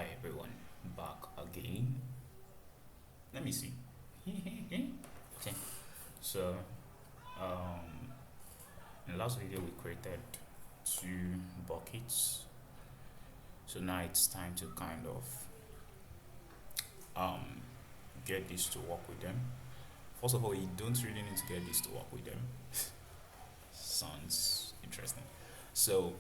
Hi everyone, back again. Let me see. Okay, so um, in the last video we created two buckets. So now it's time to kind of um, get this to work with them. First of all, you don't really need to get this to work with them. Sounds interesting. So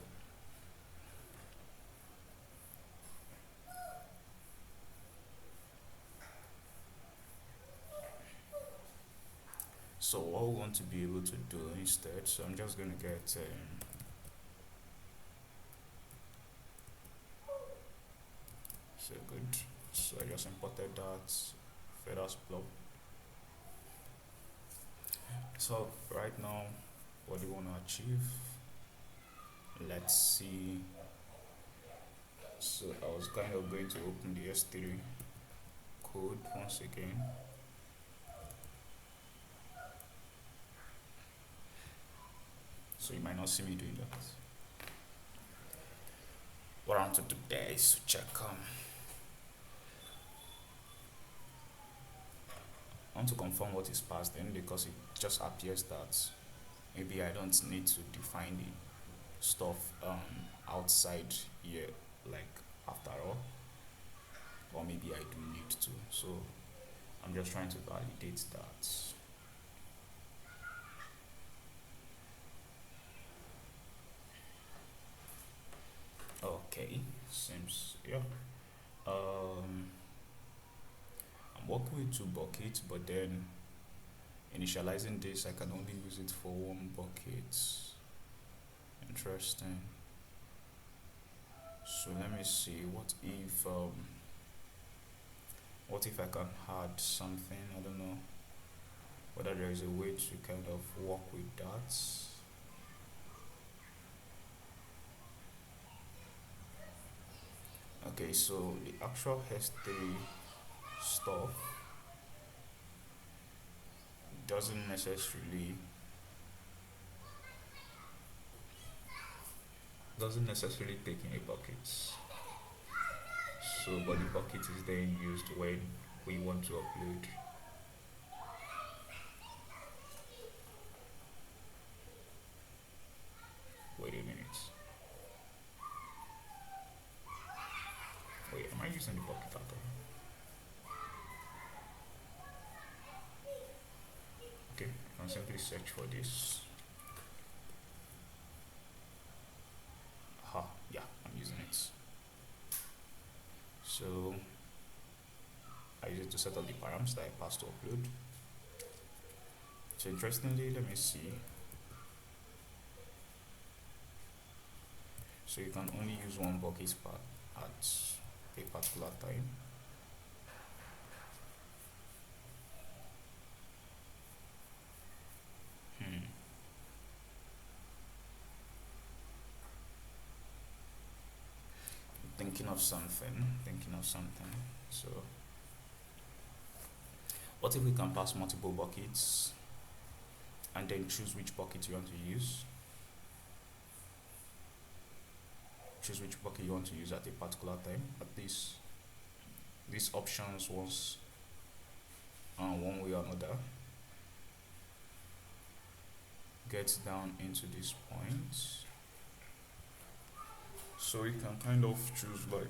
so what we want to be able to do instead. So I'm just gonna get so good. So I just imported that feathers blob. So right now, what do you want to achieve? Let's see. So I was kind of going to open the S3 code once again. So you might not see me doing that. What I want to do there is to check I want to confirm what is passed in because it just appears that maybe I don't need to define the stuff outside here like after all, or maybe I do need to. So I'm just trying to validate that. Okay, seems yeah. I'm working with two buckets, but then initializing this, I can only use it for one bucket. Interesting. So let me see. What if I can add something? I don't know whether there is a way to kind of work with that. Okay, so the actual S3 stuff doesn't necessarily take in a bucket. So but the bucket is then used when we want to upload. Wait a minute. Wait, am I using the bucket at all? Okay, I can simply search for this. Aha, yeah, I'm using it. So I use it to set up the params that I pass to upload. So interestingly, let me see. So you can only use one bucket at a particular time. Hmm. Thinking of something. So what if we can pass multiple buckets and then choose which bucket you want to use? Choose which bucket you want to use at a particular time. At least these options once one way or another gets down into this point. So we can kind of choose like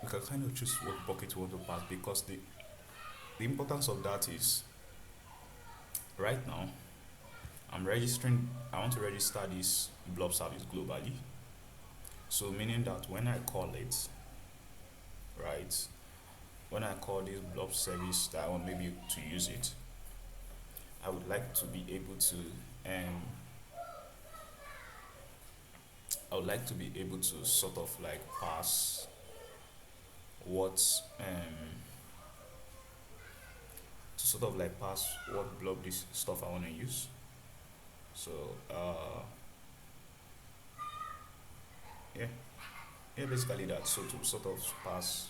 we can kind of choose what bucket we want to pass because the importance of that is right now I want to register this blob service globally. So meaning that when I call it, right, when I call this blob service that I want maybe to use it, I would like to be able to um I would like to be able to sort of like pass what to sort of like pass what blob this stuff I want to use. So yeah, yeah, basically that. So to sort of pass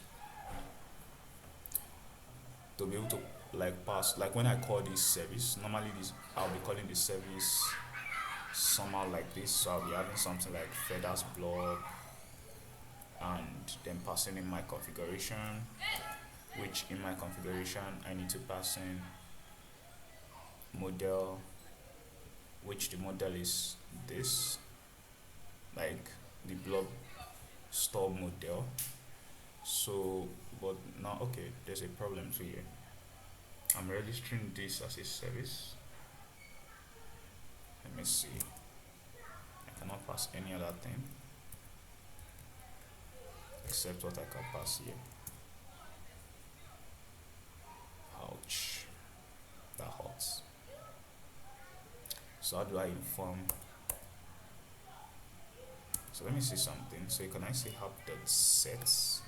to be able to like pass like when I call this service, normally this I'll be calling this service somehow like this. So I'll be having something like feathers block, and then passing in my configuration, which in my configuration I need to pass in model, which the model is this, like the blob store model. So, but now, okay, there's a problem too here. I'm registering this as a service. Let me see. I cannot pass any other thing except what I can pass here. Ouch, that hurts. So how do I inform? So let me see something. So can I say help dot sets?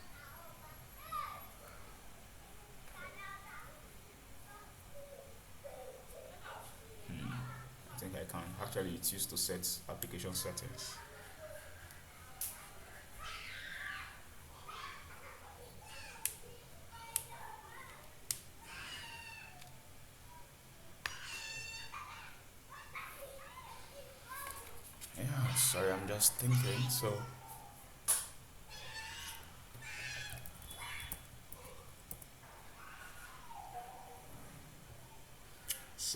I think I can. Actually, it's used to set application settings. Yeah, sorry, I'm just thinking. So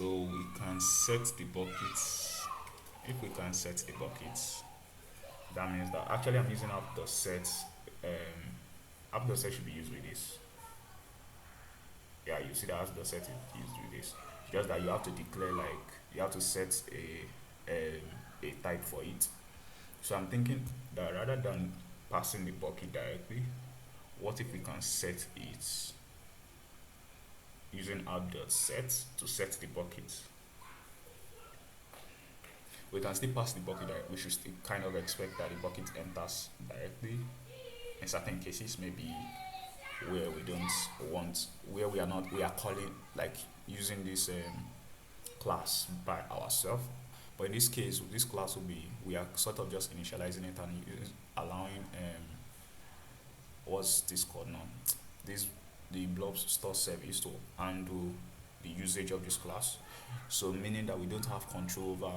we can set the buckets. If we can set the buckets, that means that actually I'm using app.set. App.set should be used with this. Yeah, you see that app.set is used with this. Just that you have to declare, like, you have to set a type for it. So I'm thinking that rather than passing the bucket directly, what if we can set it using app.set to set the bucket? We can still pass the bucket direct. We should still kind of expect that the bucket enters directly. In certain cases, maybe where we don't want, where we are not, we are calling, like, using this class by ourselves. But in this case, this class will be, we are sort of just initializing it and allowing what's this called now? This, the blob store service to handle the usage of this class. So meaning that we don't have control over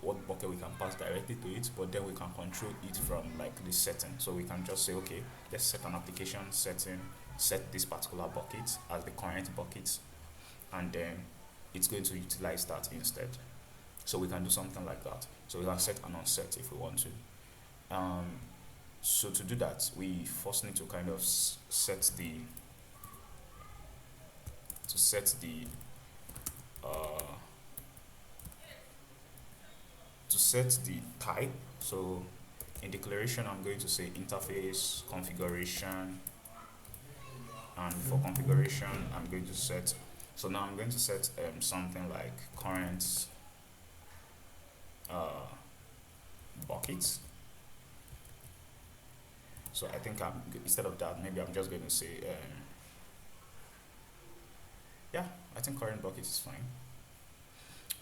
what bucket we can pass directly to it, but then we can control it from like this setting. So we can just say, okay, let's set an application setting, set this particular bucket as the current bucket, and then it's going to utilize that instead. So we can do something like that. So we can set and unset if we want to. So to do that, we first need to kind of set the to set the uh, to set the type. So in declaration, I'm going to say interface configuration, and for configuration, I'm going to set. So now I'm going to set something like current uh, buckets. So I think instead of that, maybe I'm just going to say yeah, I think current bucket is fine.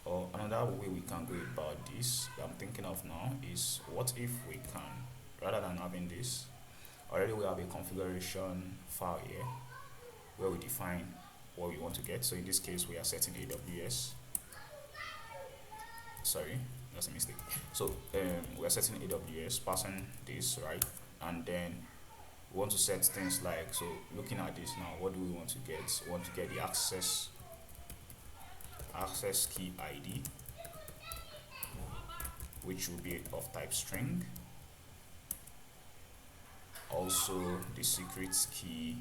Or another way we can go about this that I'm thinking of now is, what if we can, rather than having this, already we have a configuration file here where we define what we want to get. So in this case, we are setting AWS. Sorry, that's a mistake. So we are setting AWS, passing this, right? And then we want to set things like, so looking at this now, what do we want to get? We want to get the access key ID, which will be of type string. Also the secret key,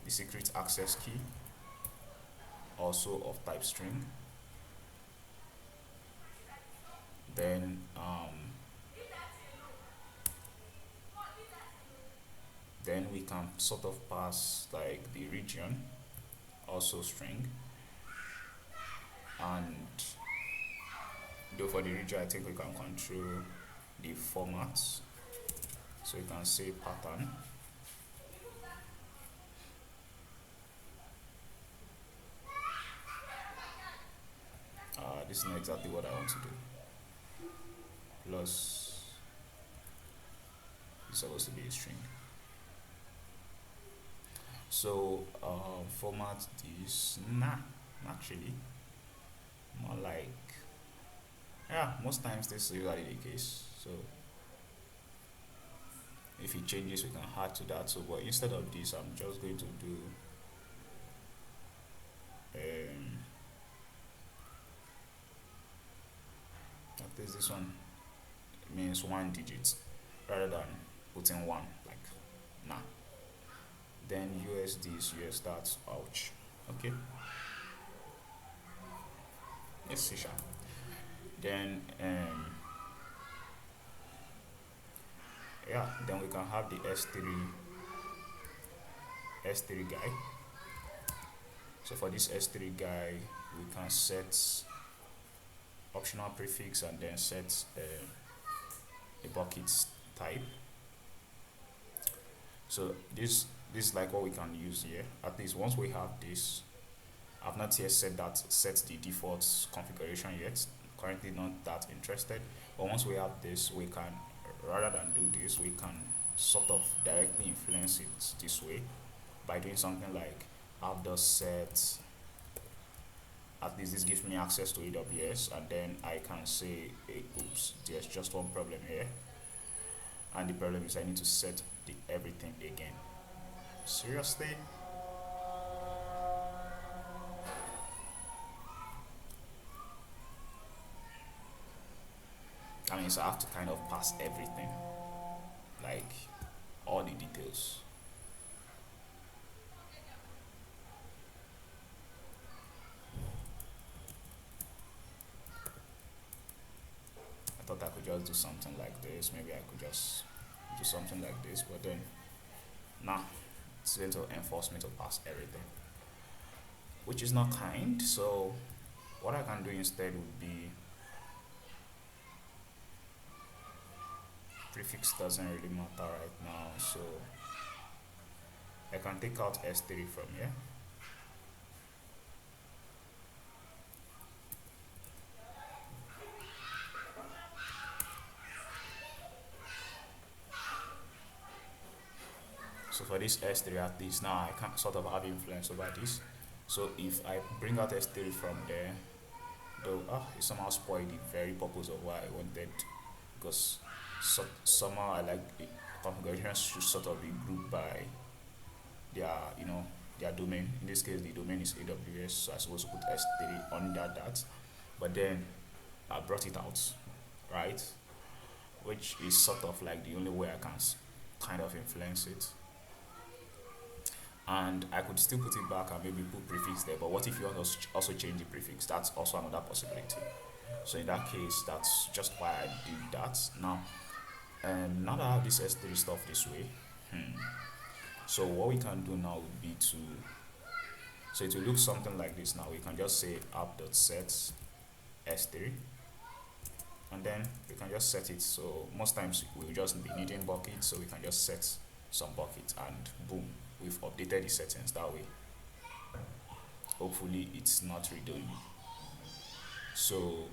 the secret access key, also of type string. Then then we can sort of pass like the region, also string. And though for the region, I think we can control the formats. So you can say pattern. This is not exactly what I want to do. Plus, it's supposed to be a string. So format this, nah, actually. yeah, most times this is usually the case. So if it changes, we can add to that. So, but instead of this, I'm just going to do um, like this one means one digit rather than putting one like nah. Then USD is US, that's ouch. Okay, yes, Sisha. Then yeah, then we can have the S3 guy. So for this S3 guy, we can set optional prefix and then set a bucket type. So this is like what we can use here. At least once we have this, I've not yet set the default configuration yet. Currently not that interested. But once we have this, we can, rather than do this, we can sort of directly influence it this way by doing something like have the set. At least this gives me access to AWS, and then I can say, hey, oops, there's just one problem here, and the problem is I need to set the everything again. Seriously? I mean, so I have to kind of pass everything, like all the details. I thought I could just do something like this. Maybe I could just do something like this, but then, nah, it's going to enforce me to pass everything, which is not kind. So, what I can do instead would be prefix doesn't really matter right now, so I can take out S3 from here. So for this S3 at least, now I can sort of have influence over this. So if I bring out S3 from there, though it somehow spoiled the very purpose of why I wanted, because somehow I like the configurations should sort of be grouped by their, their domain. In this case, the domain is AWS, so I'm supposed to put S3 under that. But then I brought it out, right? Which is sort of like the only way I can kind of influence it. And I could still put it back and maybe put prefix there. But what if you want to also change the prefix? That's also another possibility. So in that case, that's just why I did that. Now that I have this S3 stuff this way, so what we can do now would be to, so it will look something like this now. We can just say app.set S3, and then we can just set it. So most times we'll just be needing buckets, so we can just set some buckets, and boom, we've updated the settings that way. Hopefully it's not read-only. So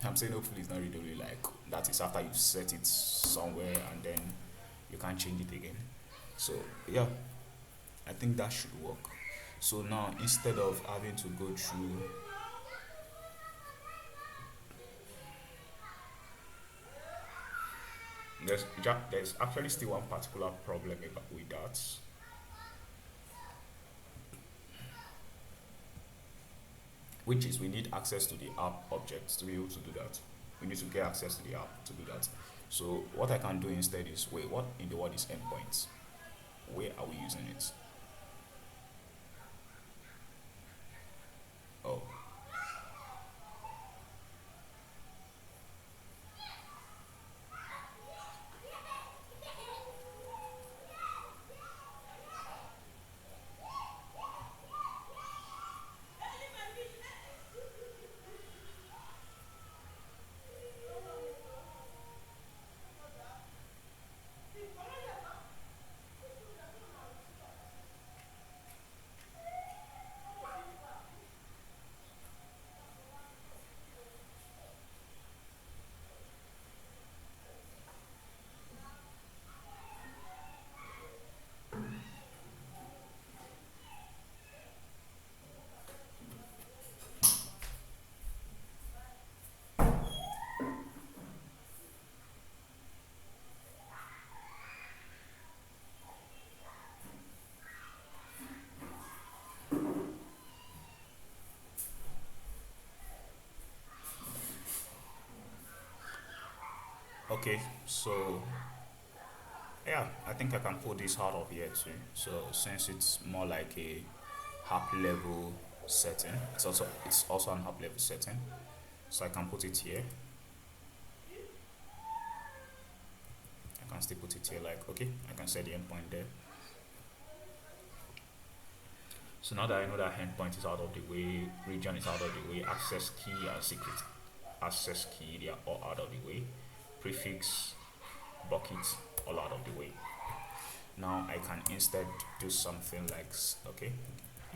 I'm saying hopefully it's not read-only, like that is after you've set it somewhere and then you can't change it again. So yeah, I think that should work. So now instead of having to go through, there's actually still one particular problem with that. Which is we need access to the app objects to be able to do that. We need to get access to the app to do that. So what I can do instead is, wait, what in the world is endpoints? Where are we using it? Oh, Okay, so yeah, I think I can put this out of here too. So since it's more like a app level setting, it's also an app level setting. So I can put it here. I can still put it here like okay, I can set the endpoint there. So now that I know that endpoint is out of the way, region is out of the way, access key and secret access key they are all out of the way, prefix, bucket all out of the way. Now I can instead do something like okay,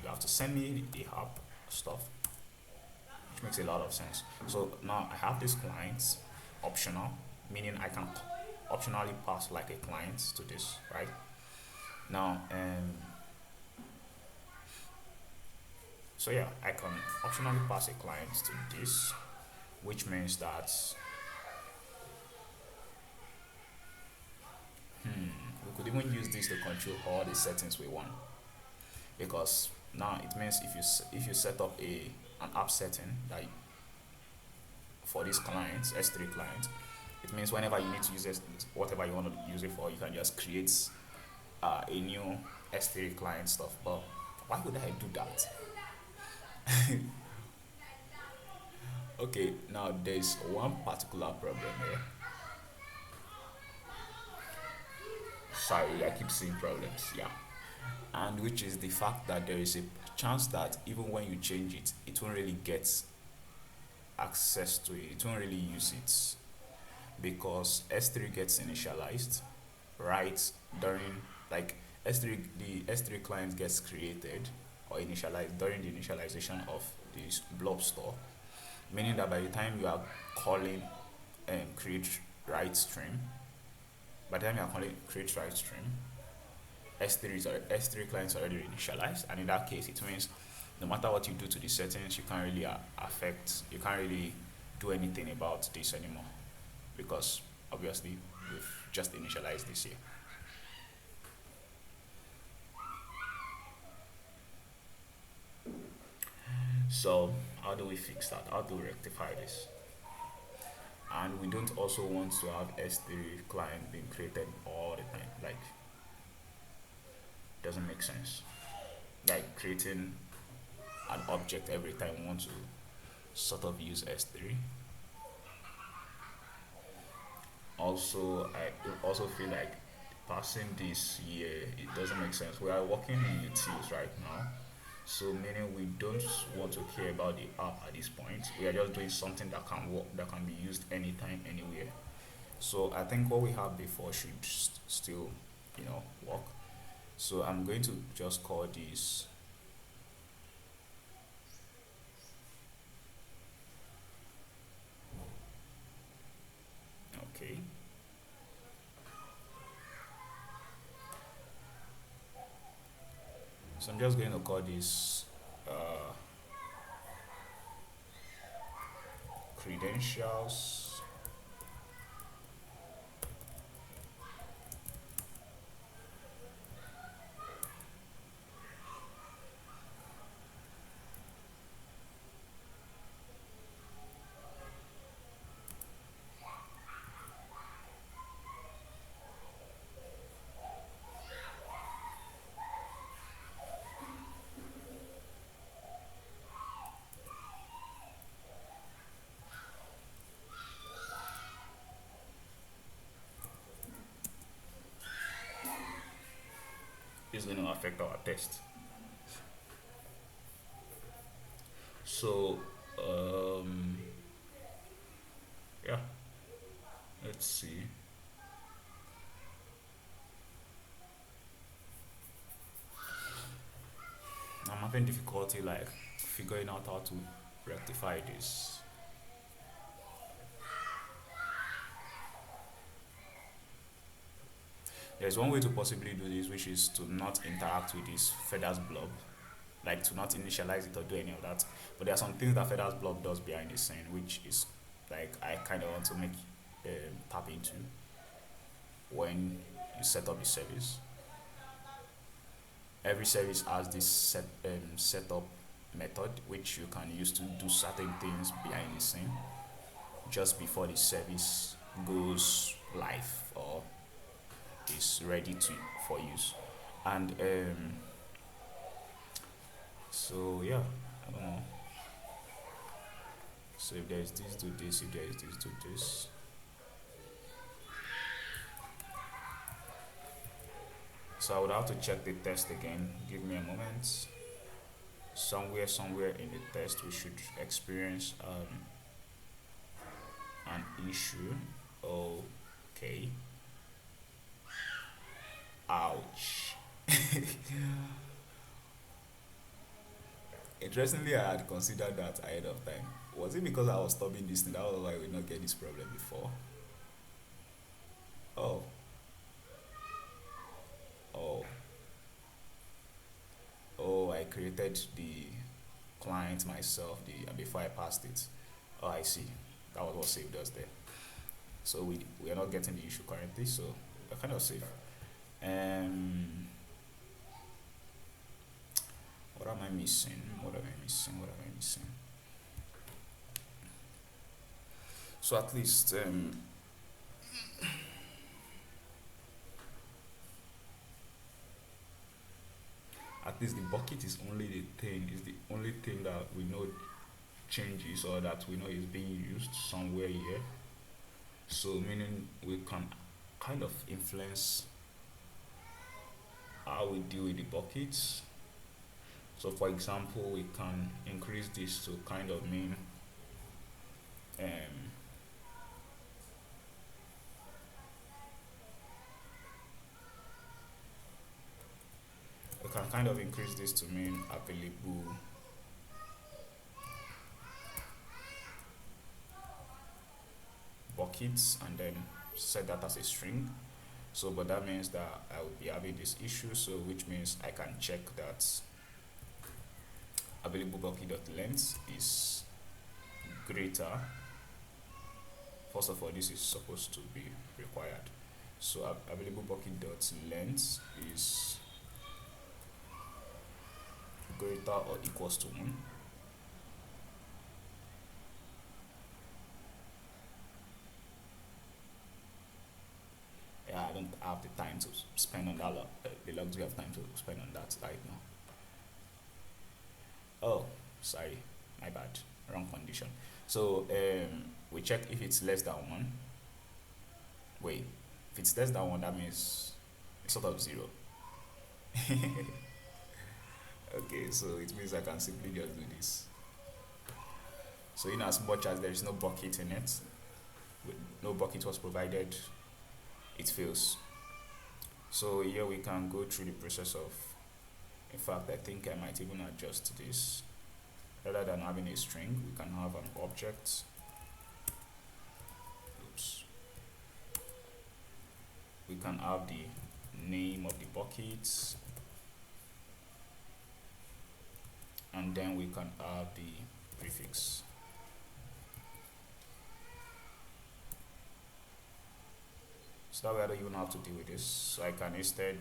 you have to send me the app stuff, which makes a lot of sense. So now I have this client optional, meaning I can optionally pass like a client to this, right? Now, so yeah, I can optionally pass a client to this, which means that we could even use this to control all the settings we want. Because now it means if you set up a an app setting that for this client S3 client, it means whenever you need to use it, whatever you want to use it for, you can just create a new S3 client stuff. But why would I do that? Okay, now there's one particular problem here. Sorry, I keep seeing problems. Yeah, and which is the fact that there is a chance that even when you change it, it won't really get access to it. It won't really use it because S3 gets initialized right during like S3 the S3 client gets created or initialized during the initialization of this blob store, meaning that by the time you are calling create write stream, by the time you are calling create write stream, S3 clients already initialized, and in that case, it means no matter what you do to the settings, you can't really you can't really do anything about this anymore because obviously we've just initialized this here. So how do we fix that? How do we rectify this? And we don't also want to have S3 client being created all the time. Like, doesn't make sense. Like creating an object every time we want to sort of use S3. Also, I also feel like passing this year it doesn't make sense. We are working in utils right now, so meaning we don't want to care about the app at this point. We are just doing something that can work, that can be used anytime, anywhere. So I think what we have before should still, work. So I'm going to just call this okay. So I'm just going to call this uh, credentials. Is going to affect our test. So yeah, let's see. I'm having difficulty like figuring out how to rectify this. There's one way to possibly do this, which is to not interact with this feathers blob, like to not initialize it or do any of that. But there are some things that feathers blob does behind the scene, which is like I kind of want to make tap into when you set up the service. Every service has this setup method which you can use to do certain things behind the scene just before the service goes live or is ready to for use. And so yeah, I don't know. So if there's this, do this. If there is this, do this. So I would have to check the test again. Give me a moment. Somewhere in the test, we should experience an issue. Okay. Ouch. Interestingly, I had considered that ahead of time. Was it because I was studying this thing? That was why we did not get this problem before. Oh, oh, oh! I created the client myself. The before I passed it. Oh, I see. That was what saved us there. So we are not getting the issue currently. So we're kind of safe. Um, what am I missing? What am I missing? What am I missing? So at least the bucket is only the thing is the only thing that we know changes or that we know is being used somewhere here. So meaning we can kind of influence how we deal with the buckets. So for example, we can increase this to kind of mean um, we can kind of increase this to mean available buckets and then set that as a string. So but that means that I will be having this issue, so which means I can check that available bucket dot length is greater. First of all, this is supposed to be required. So available bucket dot length is greater or equals to 1. Yeah, I don't have the time to spend on that. The luxury of time to spend on that right now. Oh, sorry, my bad, wrong condition. So we check if it's less than 1. Wait, if it's less than 1, that means it's sort of 0. Okay, so it means I can simply just do this. So in as much as there is no bucket in it, no bucket was provided, it fails. So here we can go through the process of, in fact, I think I might even adjust this. Rather than having a string, we can have an object. Oops. We can have the name of the bucket, and then we can have the prefix. So that way I don't even have to deal with this. So I can instead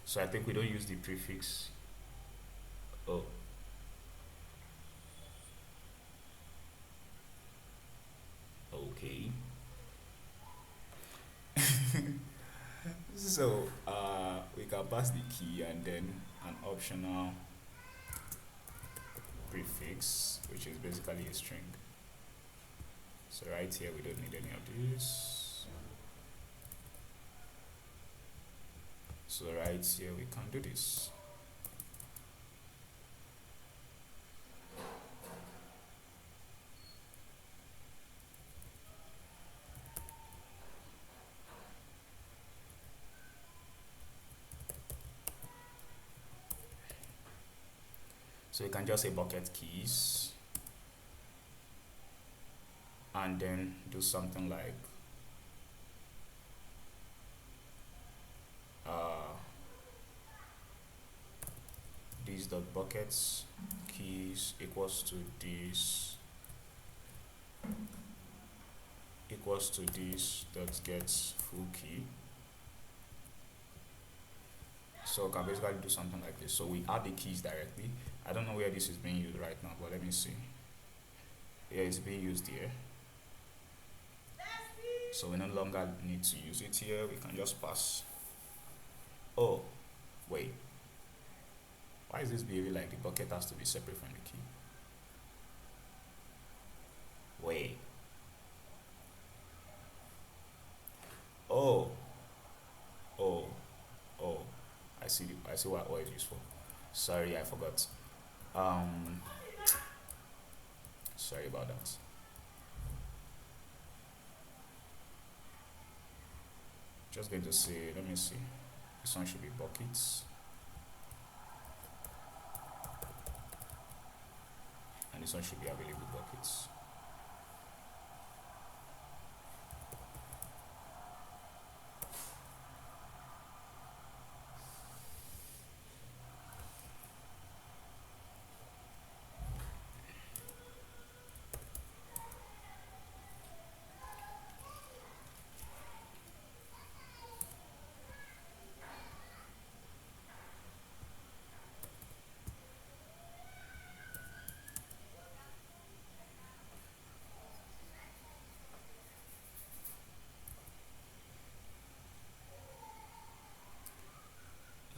so I think we don't use the prefix. Oh, okay. So we can pass the key and then an optional prefix, which is basically a string. So right here we don't need any of this. So right here we can do this. So you can just say bucket keys and then do something like uh, these dot buckets keys equals to this dot gets full key. So I can basically do something like this. So we add the keys directly. I don't know where this is being used right now, but let me see. Yeah, it's being used here. So we no longer need to use it here. We can just pass. Oh, wait. Why is this behaving like the bucket has to be separate from the key? Wait. Oh, oh, oh. I see what it's used for. Sorry, I forgot. Um, Sorry about that. Just going to say, let me see. This one should be buckets. And this one should be available buckets.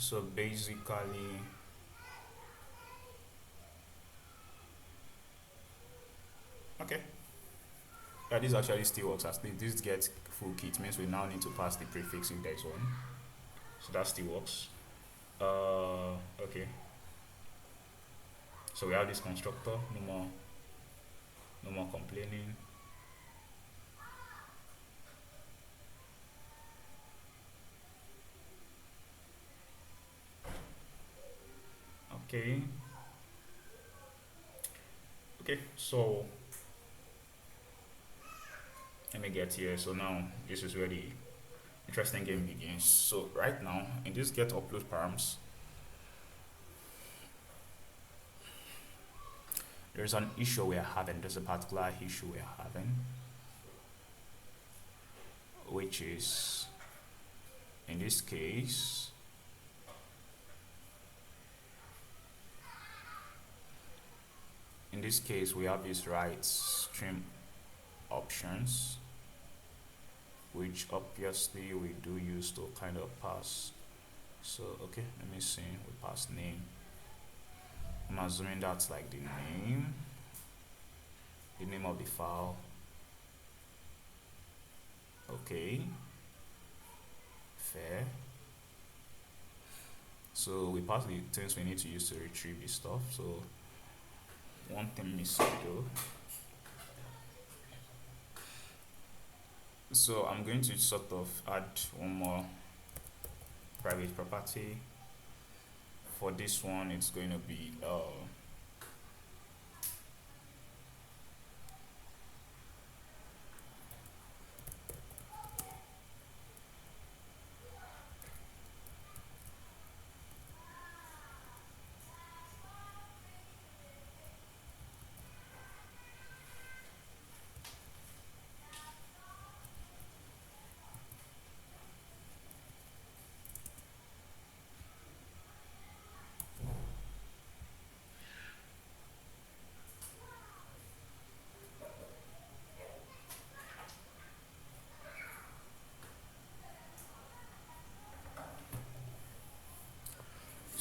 So basically, okay. Yeah, this actually still works. As this gets full key, it means we now need to pass the prefix if there's one. So that still works. Okay. So we have this constructor. No more complaining. Okay. Okay. So let me get here. So now this is where the interesting game begins. So right now in this get upload params, there's an issue we're having. There's a particular issue we're having, which is in this case we have these right stream options, which obviously we do use to kind of pass. So okay, let me see. We pass name. I'm assuming that's like the name of the file. Okay, fair. So we pass the things we need to use to retrieve the stuff. So one thing missing though. So I'm going to sort of add one more private property. For this one, it's going to be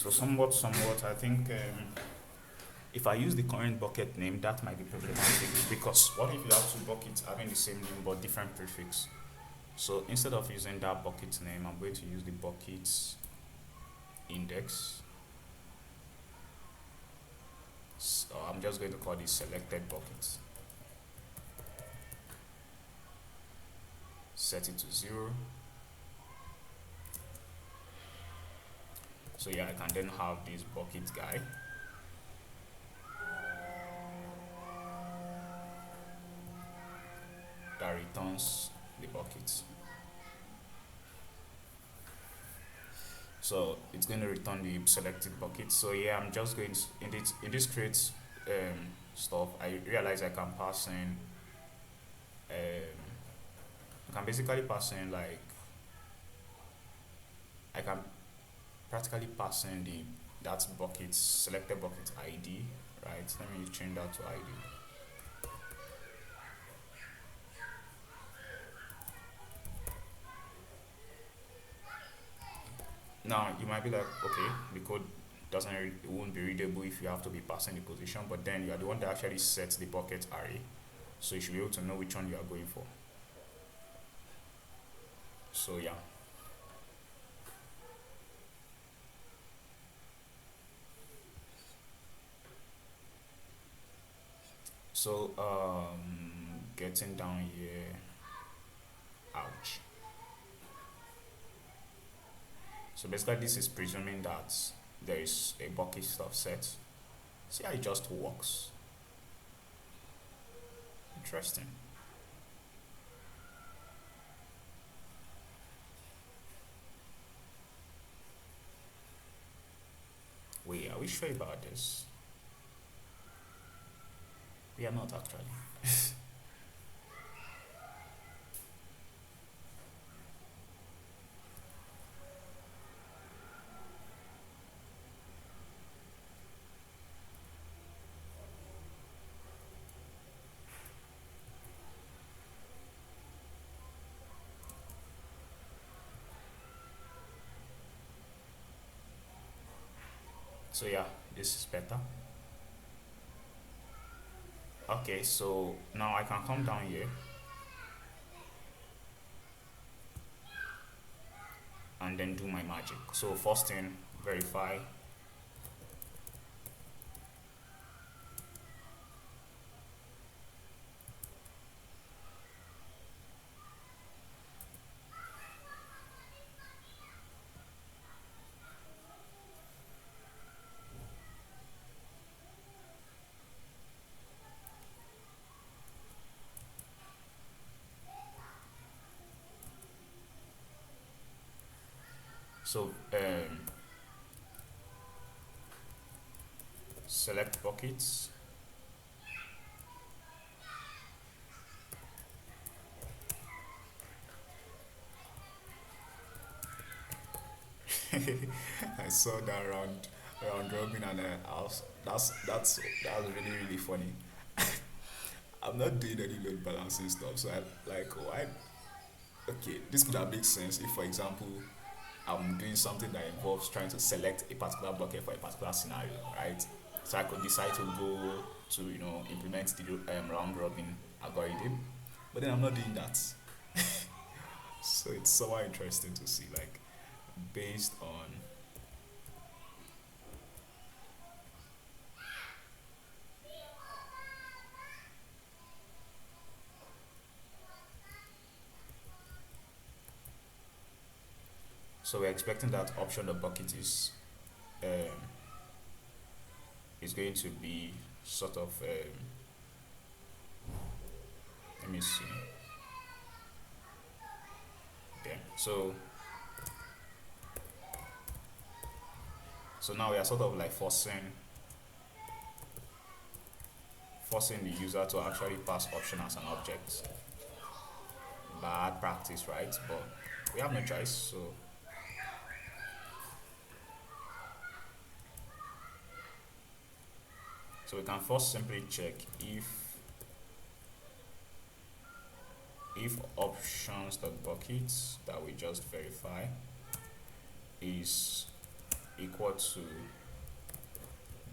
so somewhat. I think if I use the current bucket name, that might be problematic because what if you have two buckets having the same name but different prefix? So instead of using that bucket name, I'm going to use the buckets index. So I'm just going to call this selected buckets. Set it to 0. So yeah, I can then have this bucket guy. returns the bucket. So it's going to return the selected bucket. So yeah, I'm just going to, in this create stuff, I realize I can pass in I can basically pass in like I can practically pass in the that bucket selected bucket ID, right? Let me change that to ID. Now you might be like, okay, the code doesn't it won't be readable if you have to be passing the position, but then you are the one that actually sets the bucket array, so you should be able to know which one you are going for. So yeah. So getting down here, ouch. So basically this is presuming that there is a bucket stuff set. See how it just works. Interesting. Wait, are we sure about this? We are not actually. So yeah, this is better. Okay, so now I can come down here and then do my magic. So first thing, verify. So select buckets. I saw that round robin and that's really funny. I'm not doing any load balancing stuff, so I like why. Okay, this could have made sense if, for example, I'm doing something that involves trying to select a particular bucket for a particular scenario, right? So I could decide to go to implement the round robin algorithm, but then I'm not doing that. So it's somewhat interesting to see, like, based on. So we're expecting that option the bucket um, is going to be sort of let me see. Okay, so now we are sort of like forcing the user to actually pass option as an object. Bad practice, right? But we have no choice. So we can first simply check if options.buckets that we just verify is equal to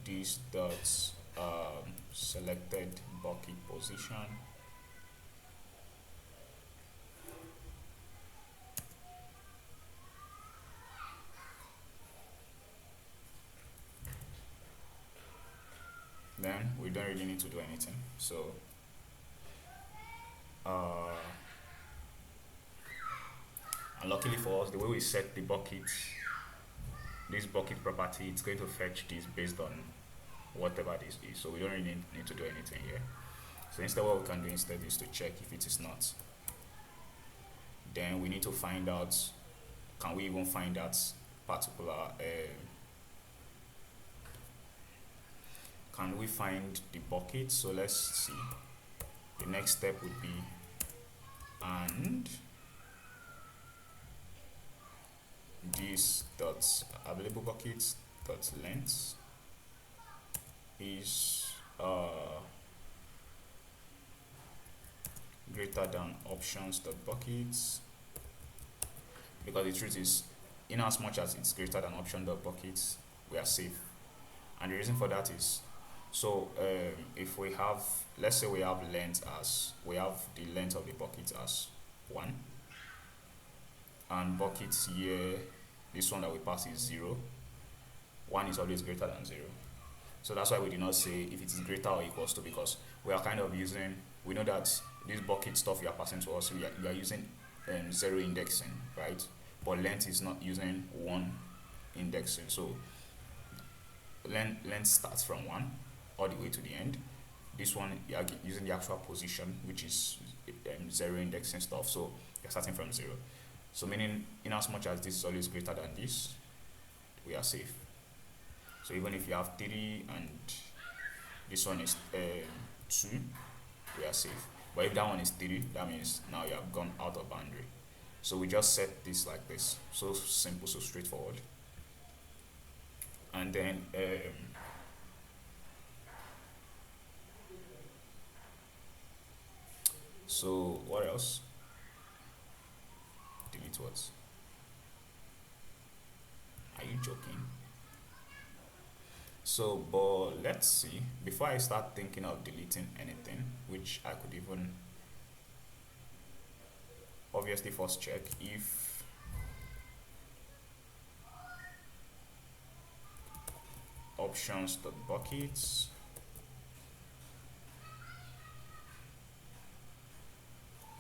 this dot selected bucket position, then we don't really need to do anything. So uh, and luckily for us, the way we set the bucket, this bucket property, it's going to fetch this based on whatever this is. So we don't really need to do anything here. So instead, what we can do instead is to check if it is not. Then we need to find out, can we even find that particular can we find the bucket? So let's see. The next step would be and this dot available buckets dot length is greater than options dot buckets, because the truth is, in as much as it's greater than option dot buckets, we are safe. And the reason for that is, so if we have, let's say we have the length of the bucket as 1, and buckets here, this one that we pass is 0. 1 is always greater than 0. So that's why we did not say if it is greater or equals to, because we are kind of using, we know that this bucket stuff you are passing to us, we are using 0 indexing, right? But length is not using 1 indexing. So length starts from 1 all the way to the end. This one, you are using the actual position, which is 0 indexing stuff. So you're starting from 0. So meaning, in as much as this is always greater than this, we are safe. So even if you have 3 and this one is 2, we are safe. But if that one is 3, that means now you have gone out of boundary. So we just set this like this. So simple, so straightforward. And then so what else? Delete what? Are you joking? So, but let's see. Before I start thinking of deleting anything, which I could even obviously first check if options.buckets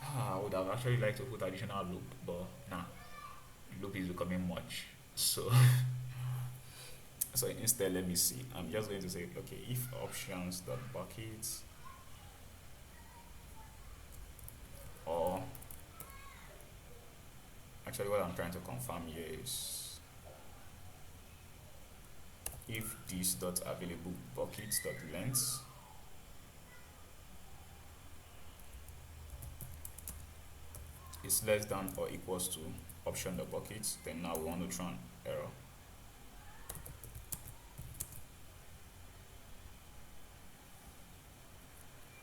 I would have actually liked to put additional loop, but nah, loop is becoming much. So so instead, let me see. I'm just going to say, okay, if options.buckets, or actually what I'm trying to confirm here is if this dot available buckets dot length is less than or equals to option dot buckets, then now we want to throw an error.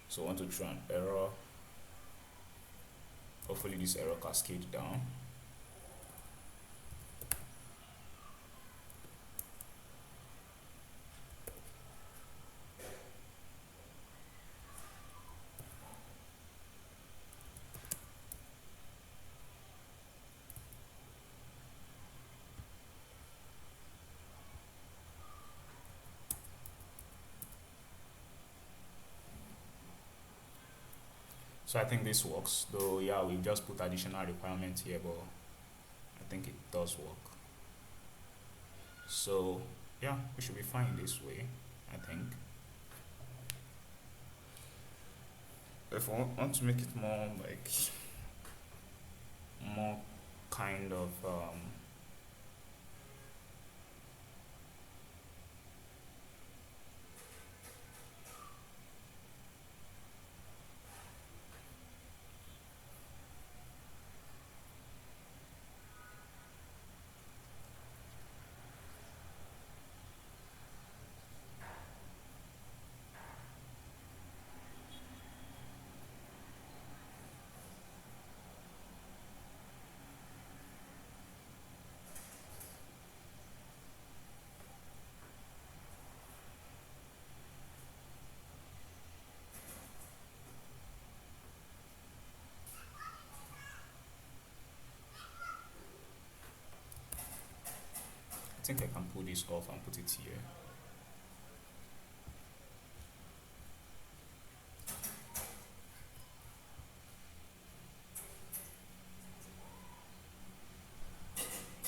So I want to throw an error. Hopefully this error cascades down. So I think this works, though. Yeah, we've just put additional requirements here, but I think it does work. So yeah, we should be fine this way, I think. If I want to make it more like more kind of I think I can pull this off and put it here.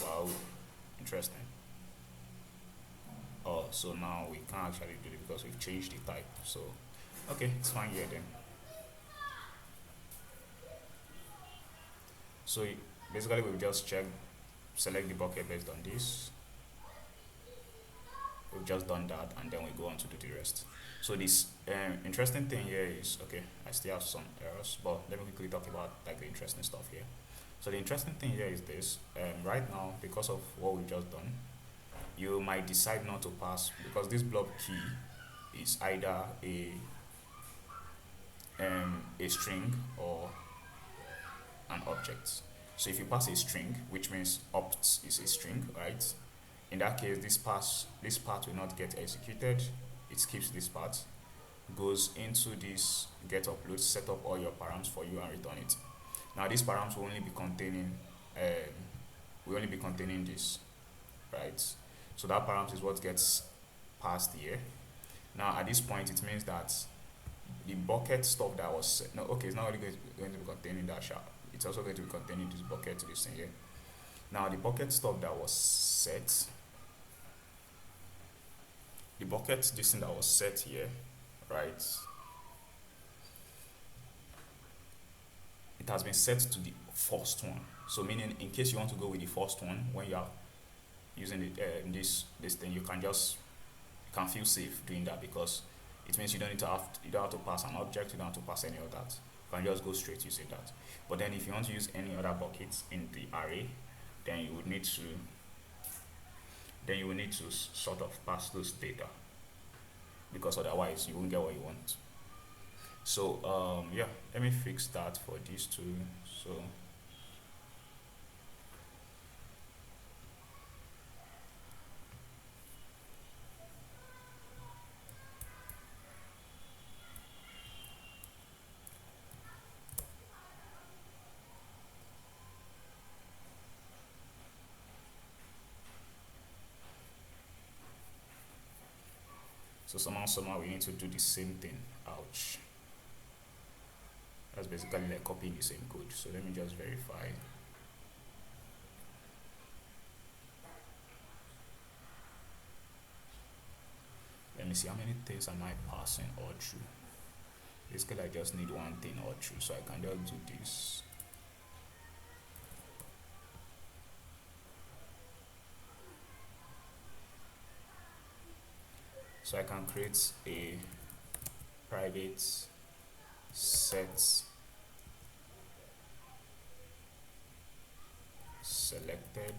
Wow, interesting. Oh, so now we can't actually do it because we've changed the type. So okay, it's fine here then. So basically we've just checked, select the bucket based on this. We've just done that, and then we go on to do the rest. So this interesting thing here is, okay, I still have some errors, but let me quickly talk about like the interesting stuff here. So the interesting thing here is this, right now, because of what we've just done, you might decide not to pass, because this blob key is either a string or an object. So if you pass a string, which means opt is a string, right? In that case, this part will not get executed. It skips this part, goes into this get upload, set up all your params for you, and return it. Now these params will only be containing this, right? So that params is what gets passed here. Now at this point, it means that the bucket stuff that was set, no, okay, it's not only going to be containing that sharp. It's also going to be containing this bucket to this thing here. Now the bucket stuff that was set, the bucket this thing that was set here, right? It has been set to the first one. So meaning, in case you want to go with the first one when you are using this thing, you can feel safe doing that, because it means you don't have to pass an object, you don't have to pass any of that. You can just go straight using that. But then if you want to use any other buckets in the array, then you would need to sort of pass those data, because otherwise you won't get what you want. So yeah, let me fix that for these two. So somehow we need to do the same thing. Ouch. That's basically like copying the same code. So let me just verify. Let me see how many things am I passing all through. Basically I just need one thing all through, so I can just do this. So I can create a private set selected.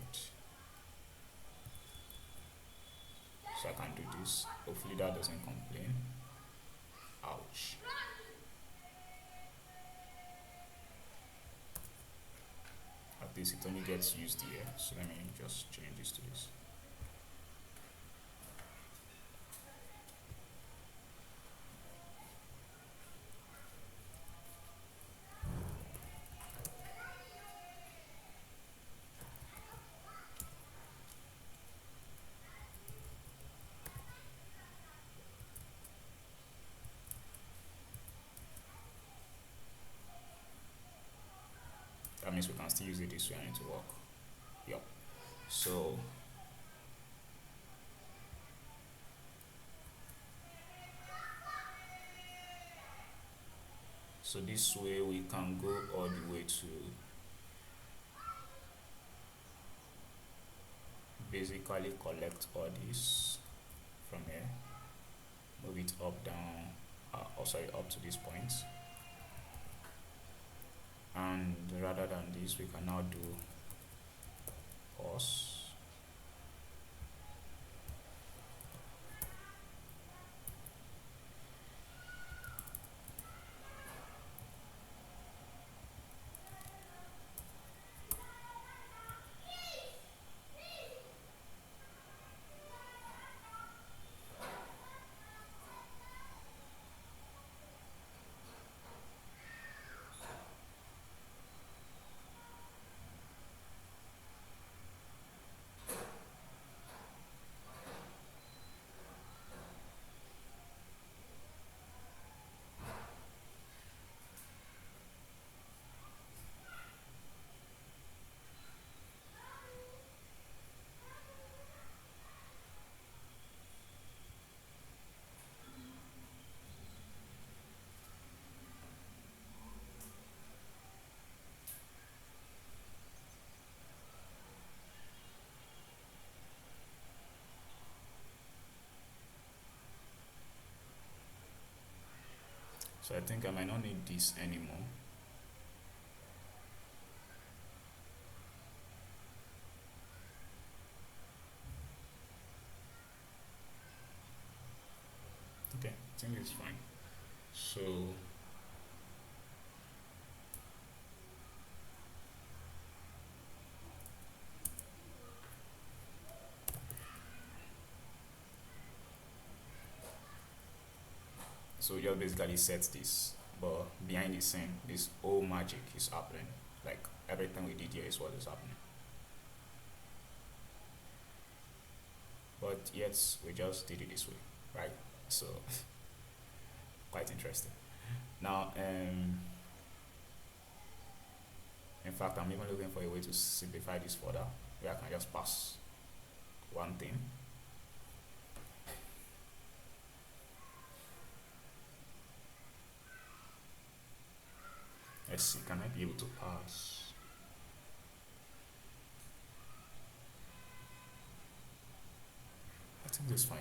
So I can do this. Hopefully that doesn't complain. Ouch. At least it only gets used here. So let me just change this to this. That means we can still use it this way and it will work. Yep. So this way we can go all the way to basically collect all this from here, move it up, down, up to this point. And rather than this, we can now do pause. So I think I might not need this anymore. Okay, I think it's fine. So just basically set this, but behind the scene, this whole magic is happening. Like everything we did here is what is happening. But yes, we just did it this way, right? So quite interesting. Now, in fact, I'm even looking for a way to simplify this further, where I can just pass one thing. Let's see, can I be able to pass? I think this is fine.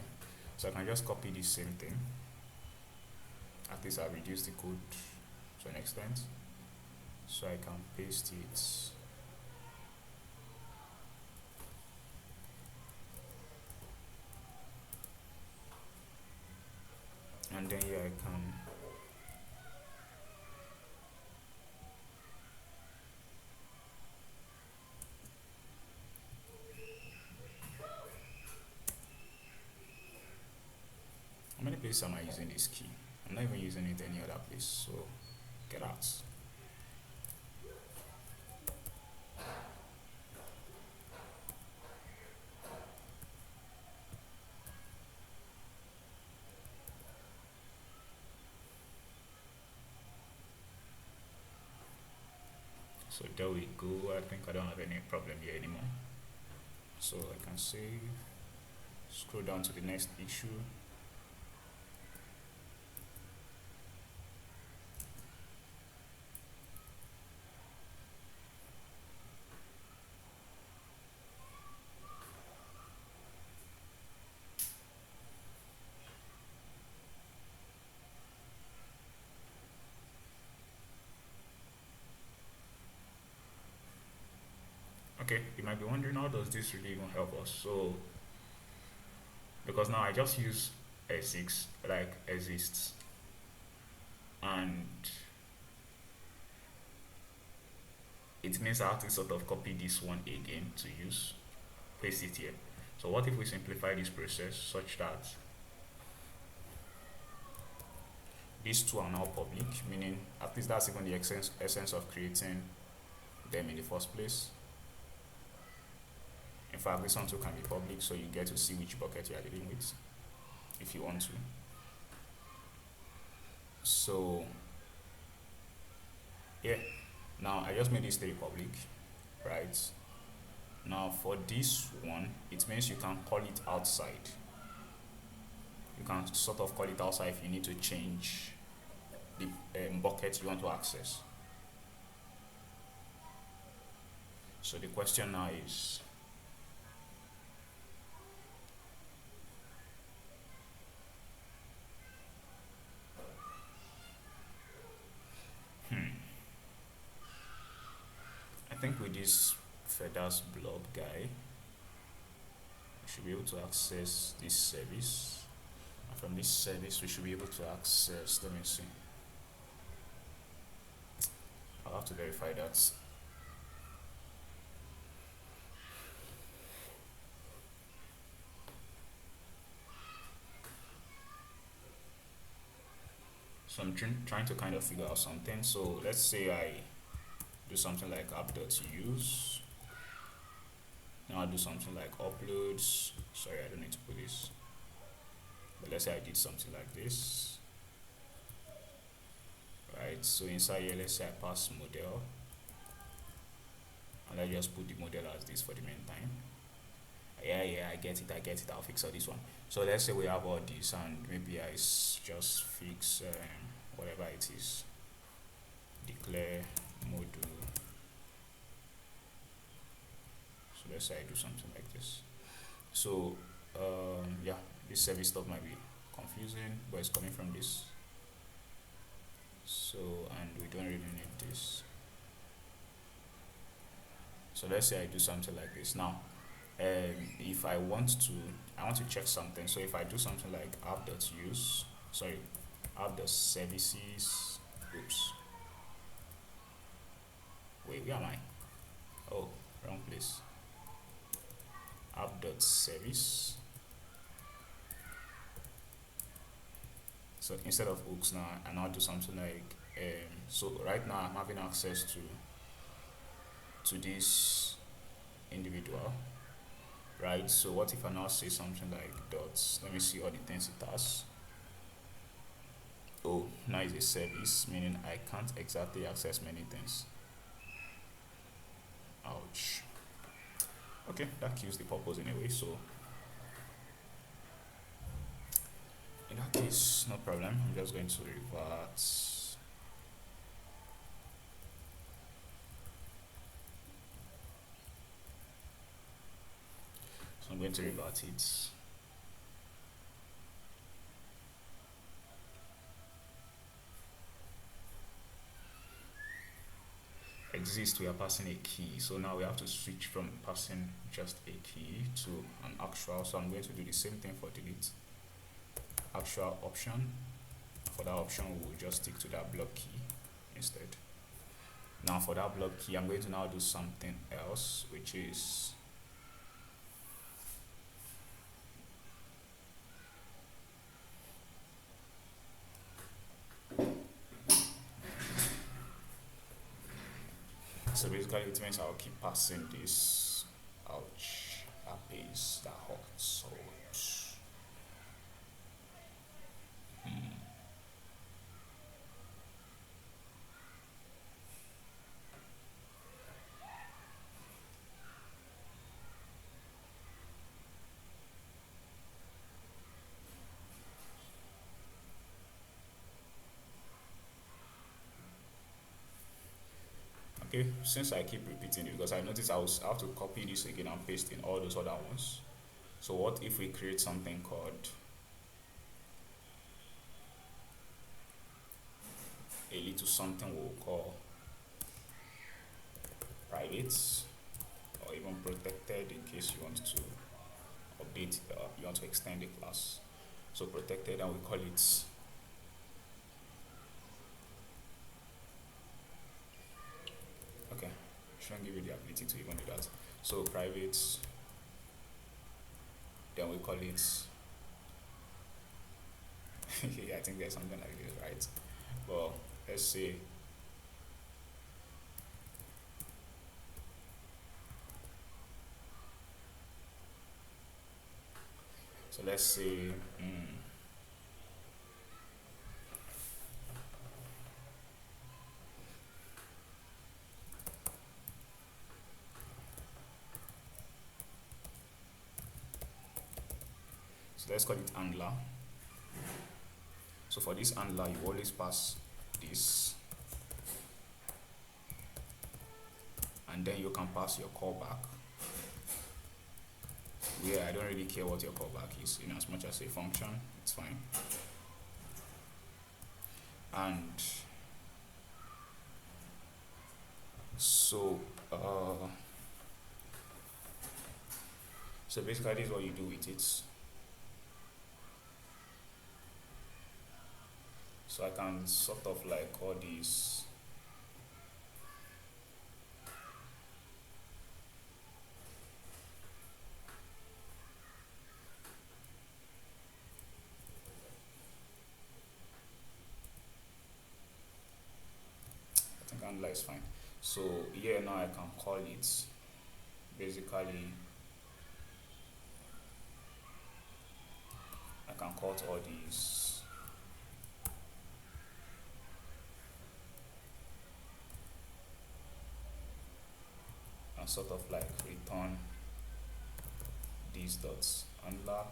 So I can just copy the same thing. At least I reduce the code to an extent. So I can paste it. And then here I can how many places am I using this key? I'm not even using it any other place, so get out. So there we go. I think I don't have any problem here anymore. So I can save, scroll down to the next issue. Okay, you might be wondering how does this really even help us? So because now I just use S6 like exists, and it means I have to sort of copy this one again to use, paste it here. So what if we simplify this process such that these two are now public, meaning at least that's even the essence of creating them in the first place. In fact, this one too can be public, so you get to see which bucket you are dealing with if you want to. So yeah, now I just made this three public, right? Now for this one, it means you can call it outside. You can sort of call it outside if you need to change the bucket you want to access. So the question now is, I think with this feathers blob guy, we should be able to access this service. And from this service, we should be able to access, let me see. I'll have to verify that. So I'm trying to kind of figure out something. So let's say I do something like app.use. Now I do something like uploads. Sorry, I don't need to put this. But let's say I did something like this. Right, so inside here, let's say I pass model. And I just put the model as this for the meantime. Yeah, I get it, I'll fix all this one. So let's say we have all this, and maybe I just fix whatever it is. Declare module. So let's say I do something like this. So yeah, this service stuff might be confusing, but it's coming from this. So, and we don't really need this. So let's say I do something like this now. If I want to check something. So if I do something like app.use, sorry, app.services, oops, wait, where am I? Oh, wrong place. App.service. So instead of hooks now, I now do something like, so right now I'm having access to this individual, right? So what if I now say something like dots? Let me see all the things it has. Oh, now it's a service, meaning I can't exactly access many things. Ouch. Okay, that kills the purpose anyway. So in that case, no problem. I'm just going to revert. So I'm going to revert it. Exist, we are passing a key. So now we have to switch from passing just a key to an actual. So I'm going to do the same thing for delete. Actual option. For that option, we will just stick to that block key instead. Now for that block key, I'm going to now do something else, which is so basically it means I'll keep passing this. Ouch, that pace, that hot so okay. Since I keep repeating it, because I noticed I have to copy this again and paste in all those other ones. So what if we create something called a little something we'll call private or even protected, in case you want to update, you want to extend the class. So protected, and we call it okay. Shouldn't give you the ability to even do that. So private, then we call it yeah, I think there's something like this, right? Well, let's say so let's say so let's call it angler. So for this angler, you always pass this, and then you can pass your callback. Yeah, I don't really care what your callback is, in as much as a function, it's fine. And so so basically this is what you do with it. So I can sort of like call these I think handler is fine. So here now I can call it basically I can call all these and sort of like return these dots handler.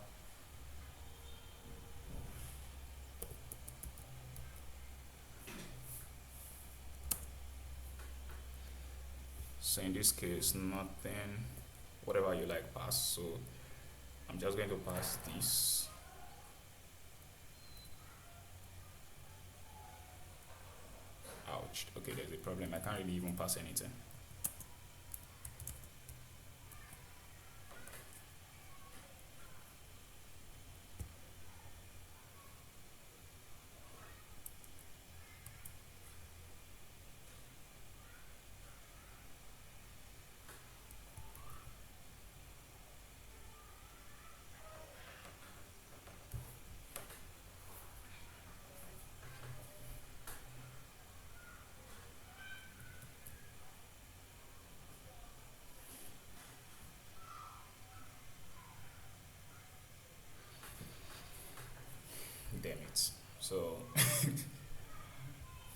So in this case, nothing, whatever you like pass. So I'm just going to pass this. patched. Okay, there's a problem. I can't really even pass anything. Damn it. So,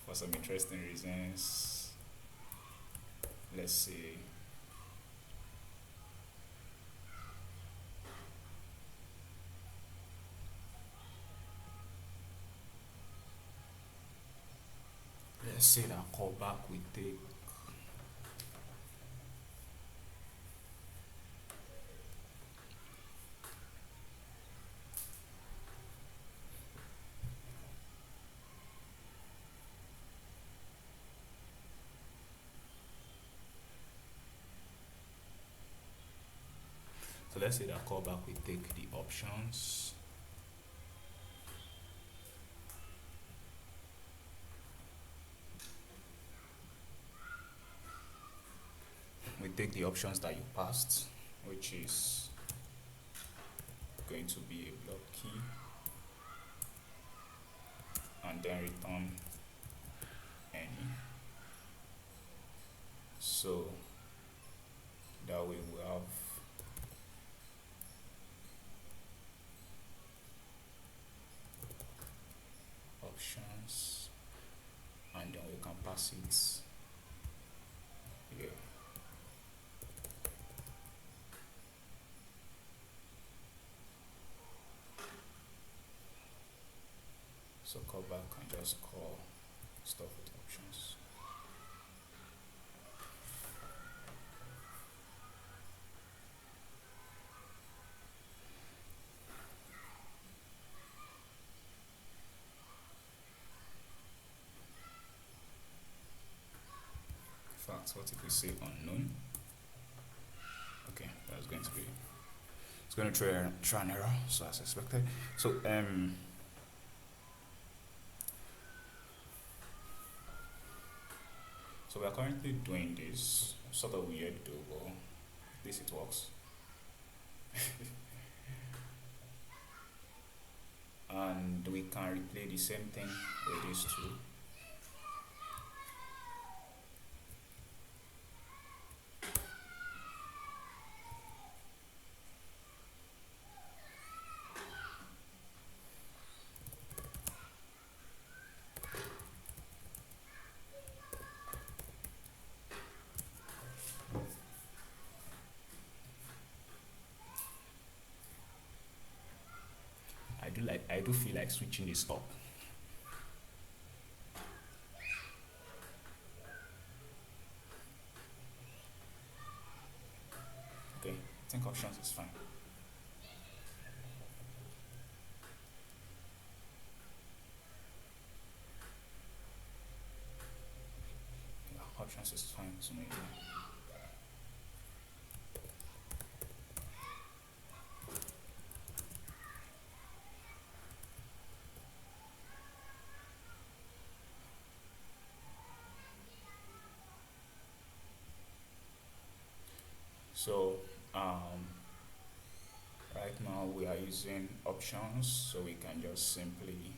for some interesting reasons, let's see. Let's say that callback we take. So let's say that callback we take the options. We take the options that you passed, which is going to be a block key, and then return any. So that way we have options, and then we can pass it here. So callback can just call stuff with options. In fact, what if we say unknown? Okay, that's going to be, it's going to try an error, so as expected. So so we are currently doing this sort of weird though, but this it works. And we can replay the same thing with these two. I do feel like switching this up. Okay, I think options is fine. Yeah, options is fine to me. So right now we are using options, so we can just simply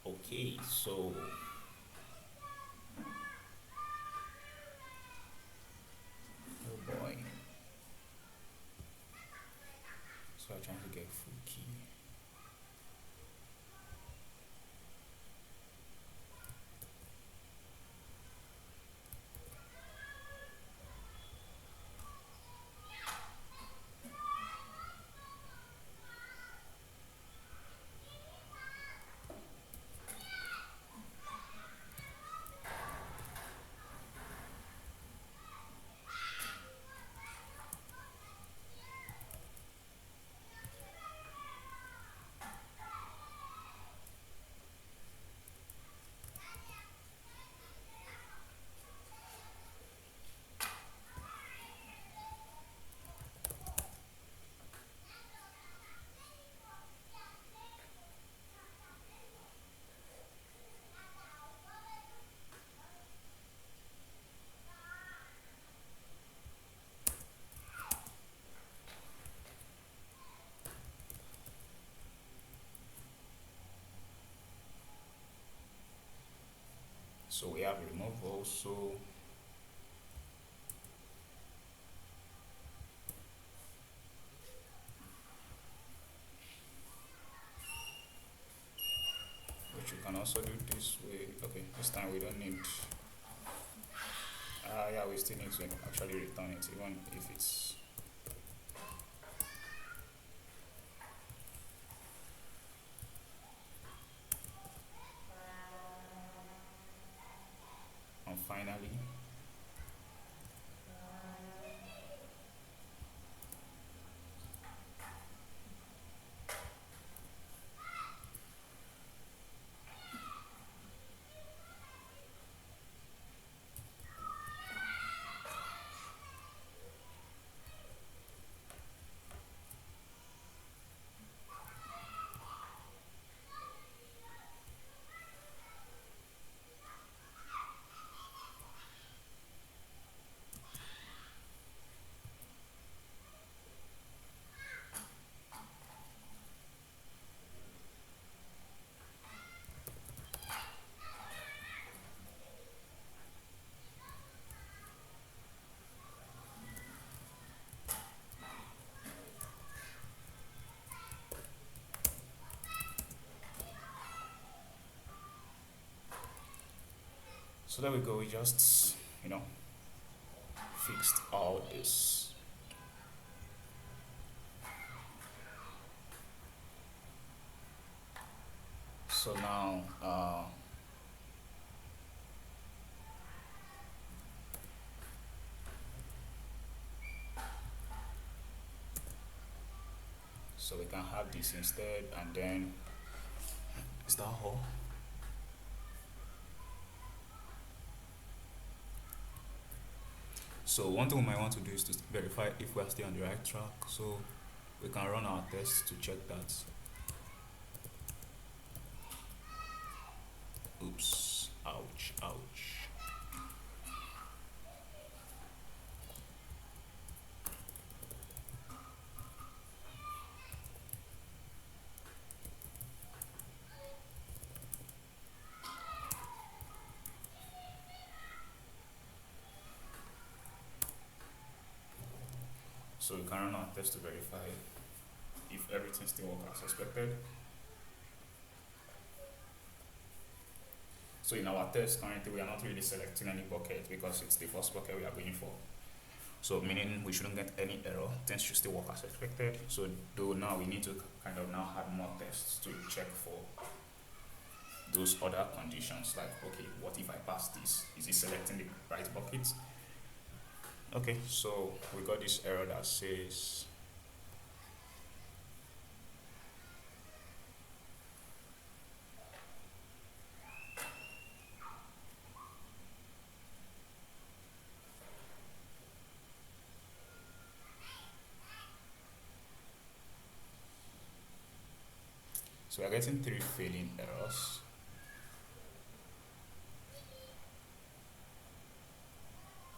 okay, so So we have remove also, which we can also do this way. Okay, this time we don't need, yeah, we still need to actually return it even if it's, and finally, so there we go. We just, fixed all this. So now, so we can have this instead, and then is that all? So one thing we might want to do is to verify if we are still on the right track. So we can run our tests to check that. Oops, ouch, ouch. So we can run our test to verify if everything still works as expected. So in our test currently we are not really selecting any bucket because it's the first bucket we are going for. So meaning we shouldn't get any error, things should still work as expected. So though now we need to kind of now add more tests to check for those other conditions, like okay, what if I pass this? Is it selecting the right bucket? Okay, so we got this error that says so we're getting 3 failing errors.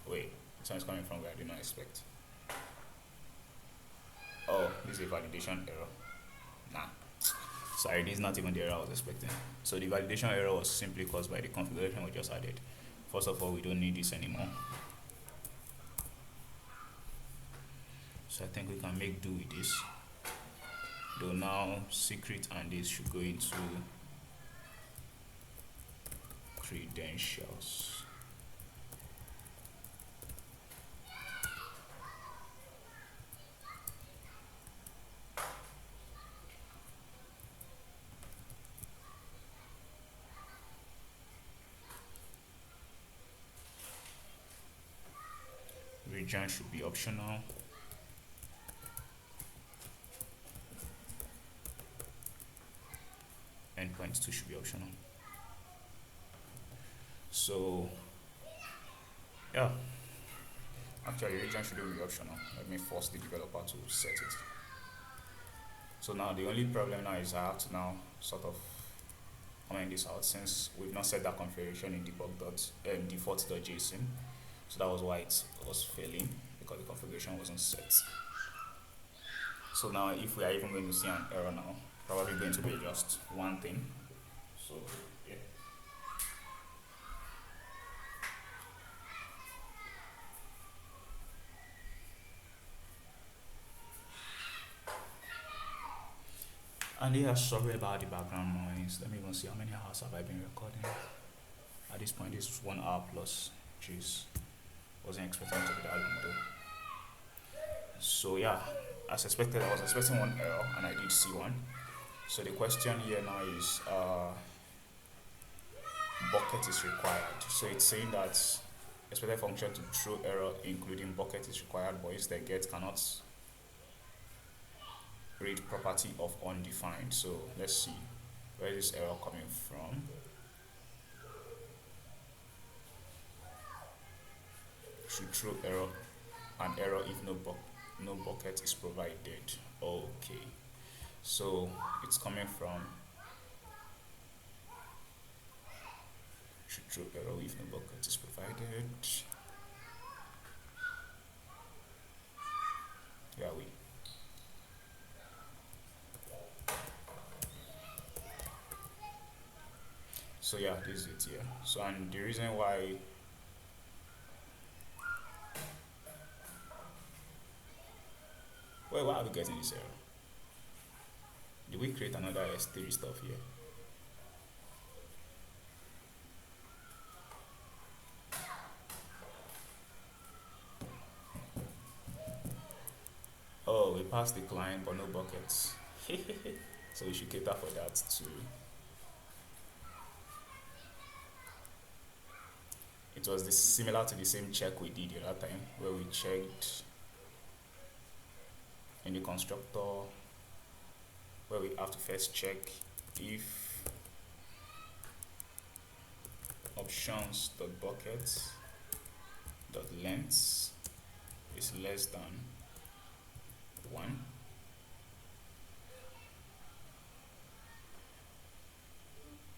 Wait, this one is coming from where I did not expect. Oh, this is a validation error. Nah. Sorry, this is not even the error I was expecting. So the validation error was simply caused by the configuration we just added. First of all, we don't need this anymore. So I think we can make do with this. Though now secret and this should go into credentials. Region should be optional. Endpoints too should be optional. So yeah, actually region should be optional. Let me force the developer to set it. So now the only problem now is I have to now sort of comment this out since we've not set that configuration in default.json. So that was why it was failing, because the configuration wasn't set. So now if we are even going to see an error now, probably going to be just one thing. So yeah. And yeah, sorry about the background noise. Let me even see how many hours have I been recording. At this point, it's 1 hour plus. Jeez, wasn't expecting it to be that long though. So yeah, as expected, I was expecting one error, and I did see one. So the question here now is, bucket is required. So it's saying that expected function to throw error including bucket is required, but instead get cannot read property of undefined. So let's see where is this error coming from. Should throw error an error if no bucket is provided. Okay, so it's coming from should throw error if no bucket is provided. Yeah, we. So yeah, this is it here. So and the reason why why are we getting this error? Did we create another S3 stuff here? Oh, we passed the client but no buckets. So we should cater for that too. It was this similar to the same check we did the other time where we checked in the constructor where we have to first check if options dot bucket dot length is less than 1.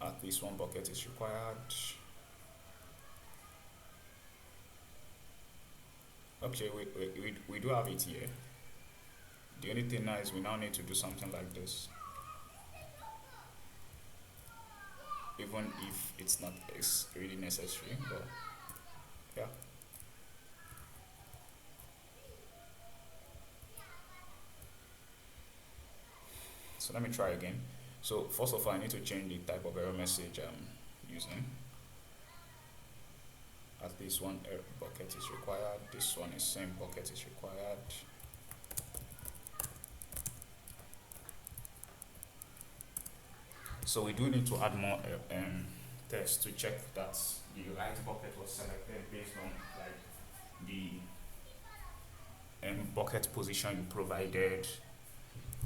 At least one bucket is required. Okay, we do have it here. The only thing now is we now need to do something like this. Even if it's not really necessary, but yeah. So let me try again. So first of all, I need to change the type of error message I'm using. At least one error bucket is required. This one is same bucket is required. So we do need to add more tests to check that the right bucket was selected based on like the bucket position you provided.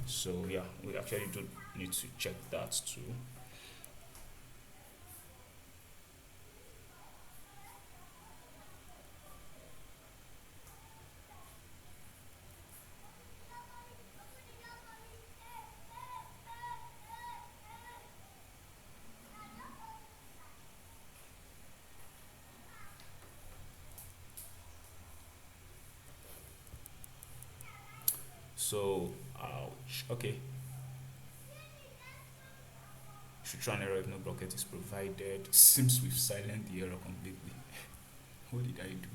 So yeah, we actually do need to check that too. So ouch, okay. Should try an error if no bucket is provided. Seems we've silenced the error completely. What did I do?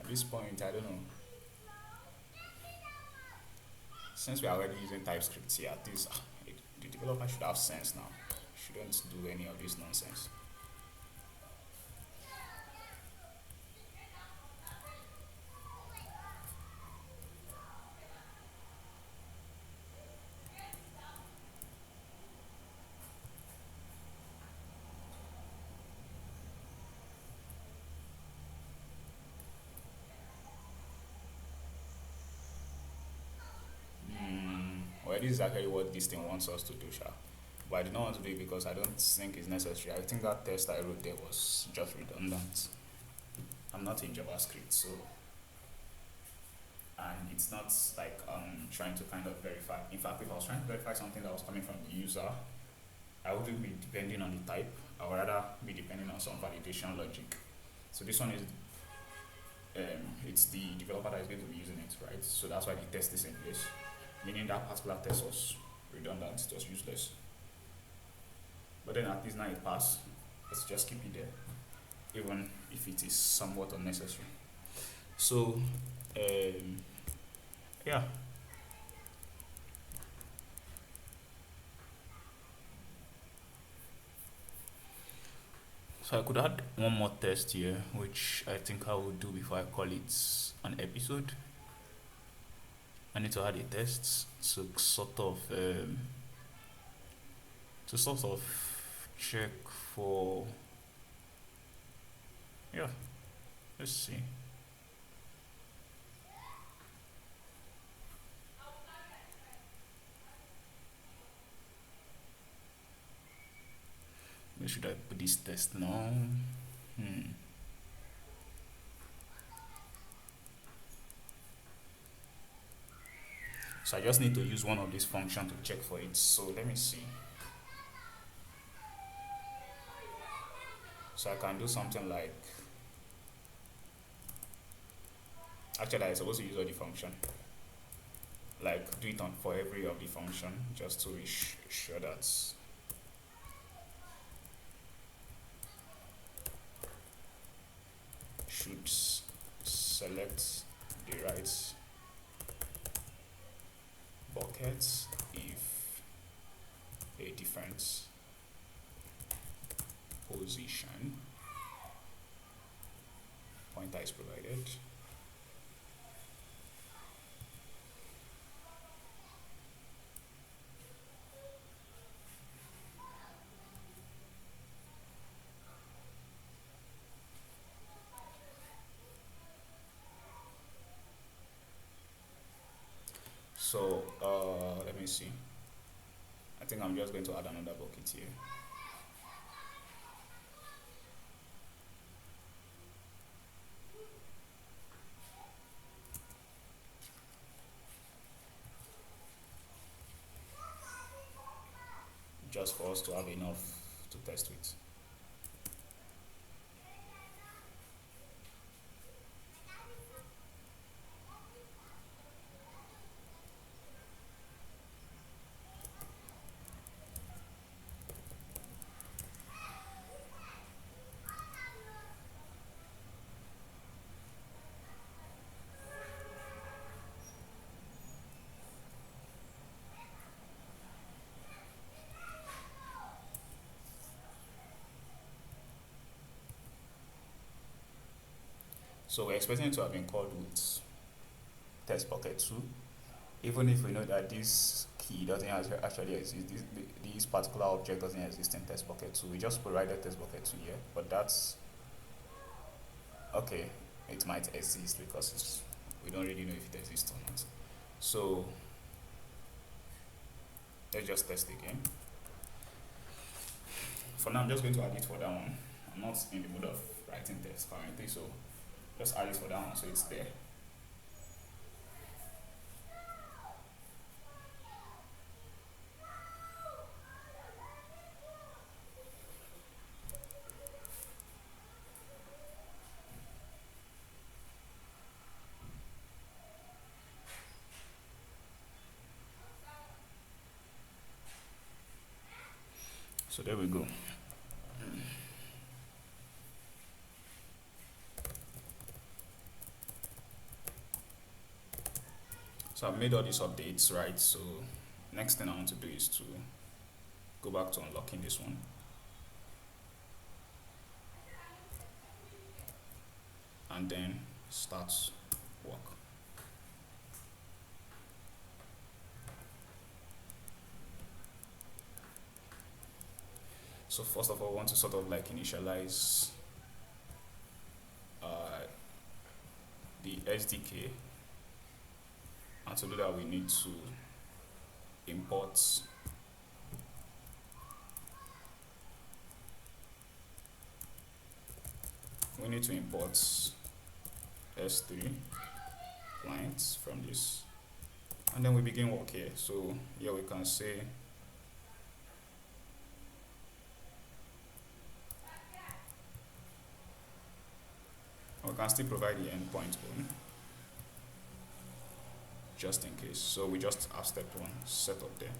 At this point, I don't know. Since we are already using TypeScript here, at least the developer should have sense now. Shouldn't do any of this nonsense. Well, this is actually what this thing wants us to do, sha. But I do not want to do it because I don't think it's necessary. I think that test I wrote there was just redundant. I'm not in JavaScript, so and it's not like trying to kind of verify. In fact, if I was trying to verify something that was coming from the user, I wouldn't be depending on the type. I would rather be depending on some validation logic. So this one is it's the developer that is going to be using it, right? So that's why the test is in place, meaning that particular test was redundant, it was useless. But then at least now it passed. let's just keep it there, even if it is somewhat unnecessary. So, yeah. So I could add one more test here, which I think I will do before I call it an episode. I need to add a test to sort of check for, yeah. Let's see. Where should I put this test now? Hmm. So I just need to use one of these functions to check for it. So let me see. So I can do something like, actually I'm supposed to use all the function. Like do it on for every of the function just to be sure that should select the right bucket if a different position pointer is provided. So let me see. I think I'm just going to add another bucket here. Just for us to have enough to test with. So we're expecting it to have been called with test bucket 2, even if we know that this key doesn't actually exist, this particular object doesn't exist in test bucket 2. We just provided test bucket 2 here, but that's okay. It might exist because we don't really know if it exists or not. So let's just test again. For now, I'm just going to add it for that one. I'm not in the mood of writing tests currently, so just add it for that one so it's there. So there we go. So I've made all these updates, right? So next thing I want to do is to go back to unlocking this one. And then start work. So first of all, I want to sort of like initialize the SDK. And to do that, we need to import S3 clients from this, and then we begin work here. So here we can say we can still provide the endpoint one just in case. So we just have step 1 set up there.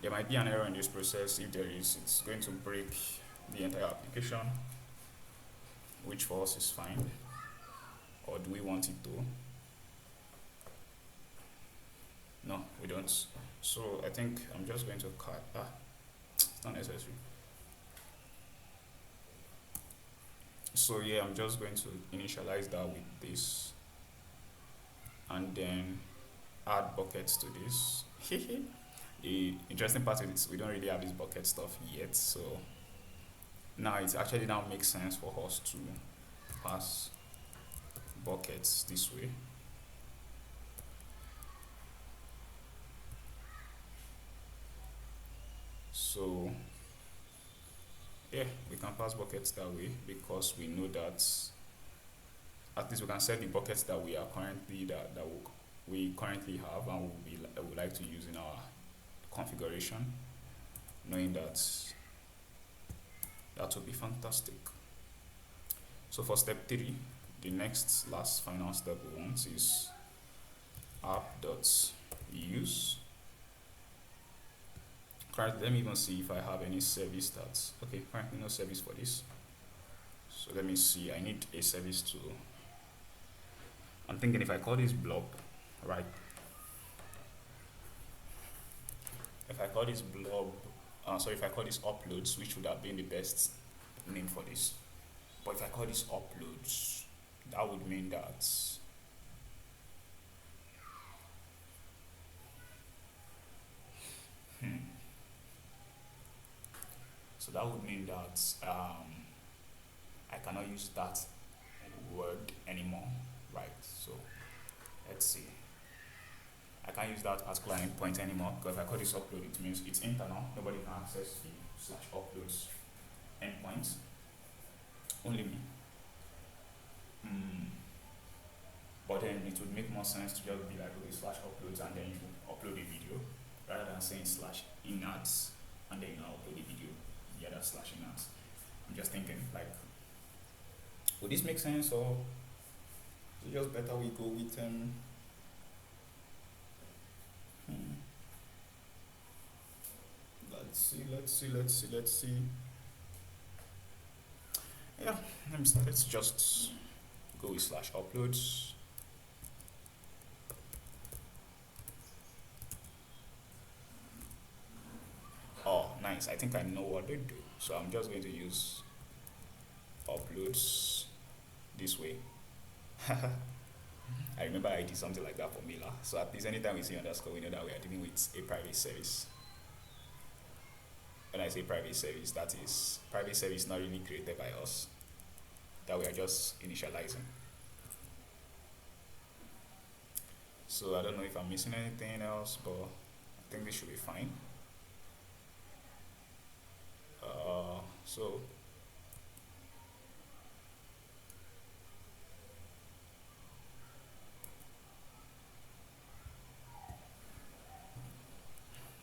There might be an error in this process. If there is, it's going to break the entire application, which for us is fine. Or do we want it to? No, we don't. So I think I'm just going to cut. It's not necessary. So yeah, I'm just going to initialize that with this, and then add buckets to this. The interesting part is we don't really have this bucket stuff yet, so now it actually now makes sense for us to pass buckets this way. So yeah, we can pass buckets that way because we know that at least we can set the buckets that we are currently we currently have and would like to use in our configuration, knowing that that would be fantastic. So for step 3, the next last final step we want is app.use. Currently, let me even see if I have any service that's okay. Currently, no service for this. So let me see. I need a service to. I'm thinking if I call this blob, right? If I call this blob, if I call this uploads, which would have been the best name for this. But if I call this uploads, that would mean that so that would mean that I cannot use that word anymore, right? So let's see. I can't use that particular endpoint anymore because if I call this upload, it means it's internal. Nobody can access the /uploads endpoint. Only me. But then it would make more sense to just be like, okay, /uploads and then you upload a video rather than saying /inads and then you now upload a video. Yeah, that's /inads. I'm just thinking, like, would this make sense or is it just better we go with let's see. Yeah, let's just go with /uploads. Oh, nice. I think I know what they do. So I'm just going to use uploads this way. I remember I did something like that for Mila. So at least anytime we see underscore, we know that we are dealing with a private service. When I say private service, that is private service not really created by us, that we are just initializing. So I don't know if I'm missing anything else, but I think this should be fine. So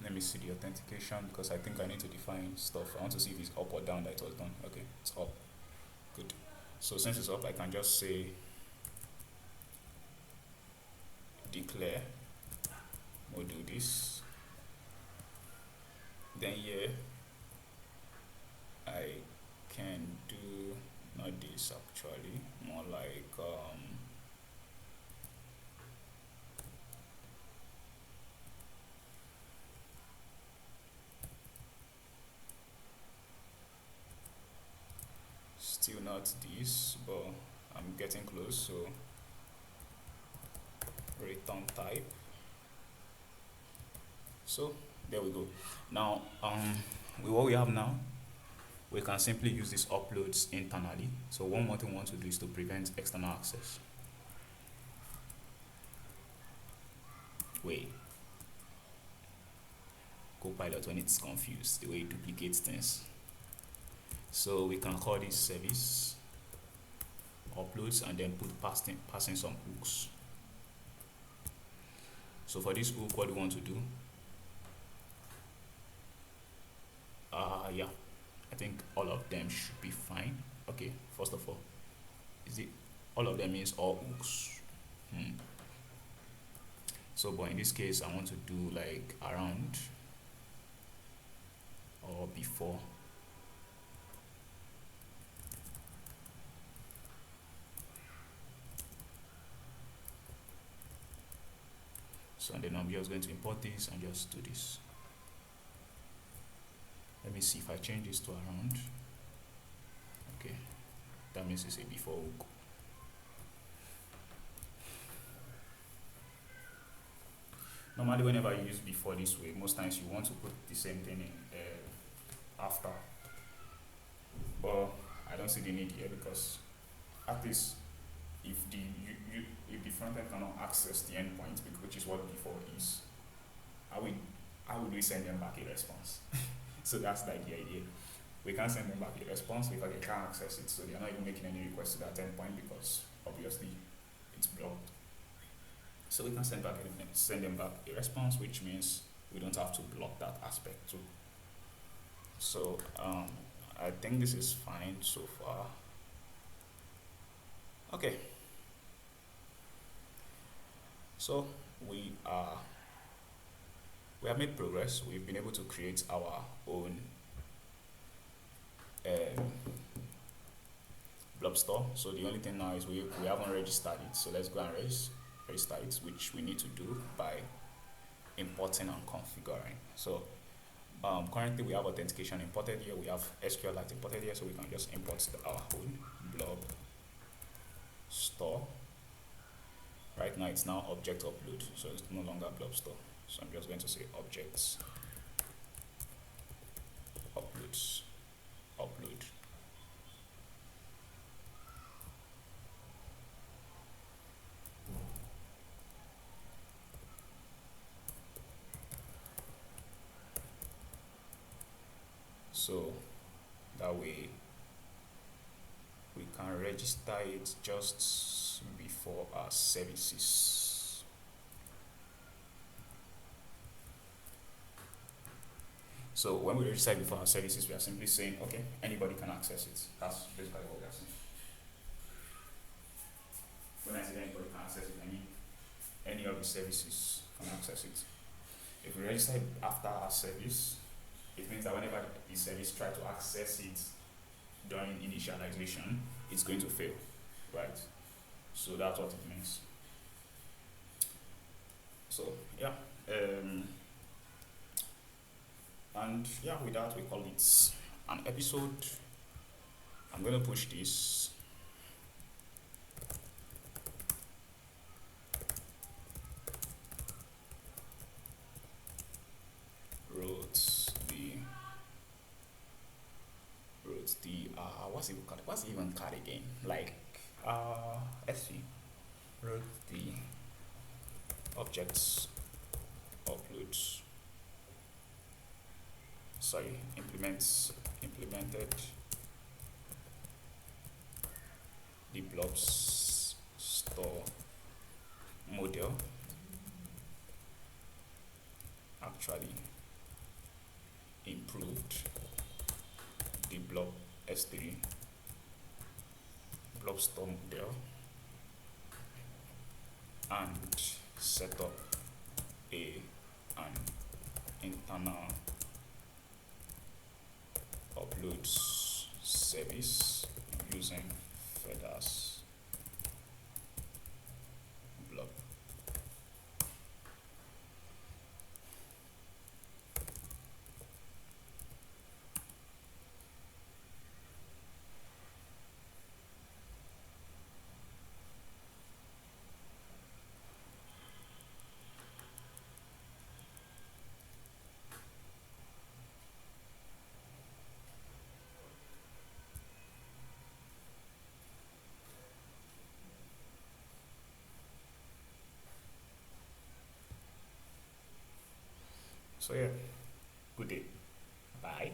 let me see the authentication because I think I need to define stuff. I want to see if it's up or down that it was done. Okay, it's up. Good. So since it's up, I can just say declare we'll do this. Then here I can do not this actually, more like still not this, but I'm getting close. So return type. So there we go. Now with what we have now, we can simply use these uploads internally. So one more thing we want to do is to prevent external access. Wait, Copilot when it's confused, the way it duplicates things. So we can call this service uploads and then put passing some hooks. So for this hook, what do we want to do? Yeah, I think all of them should be fine. Okay, first of all, is it all of them means all hooks? So but in this case I want to do like around or before. So then I'm just going to import this and just do this. Let me see if I change this to around. Okay, that means it's a before hook. Normally, whenever you use before this way, most times you want to put the same thing in after. But I don't see the need here because at least if if the front end cannot access the endpoint, which is what before is, how would we send them back a response? So that's like the idea. We can't send them back a response because they can't access it, so they're not even making any requests to that endpoint because obviously it's blocked. So we can send them back a response, which means we don't have to block that aspect too. So I think this is fine so far. Okay. So we have made progress. We've been able to create our own blob store. So the only thing now is we haven't registered it. So let's go and register it, which we need to do by importing and configuring. So currently we have authentication imported here. We have SQLite imported here, so we can just import our own blob store. Right now it's now object upload, so it's no longer blob store. So I'm just going to say objects upload. So that way we can register it just before our services. So when we register before our services, we are simply saying, okay, anybody can access it. That's basically what we are saying. When I say anybody can access it, I mean any of the services can access it. If we register it after our service, it means that whenever the service tries to access it during initialization, it's going to fail, right? So that's what it means. So yeah, and yeah, with that we call it an episode. I'm going to push this. What's even card again? Like let's see. Wrote the objects uploads. Sorry, implemented the blobs store model. Actually improved the blob S3 blob store model and set up an internal uploads service using Fedas blob. So yeah, good day. Bye.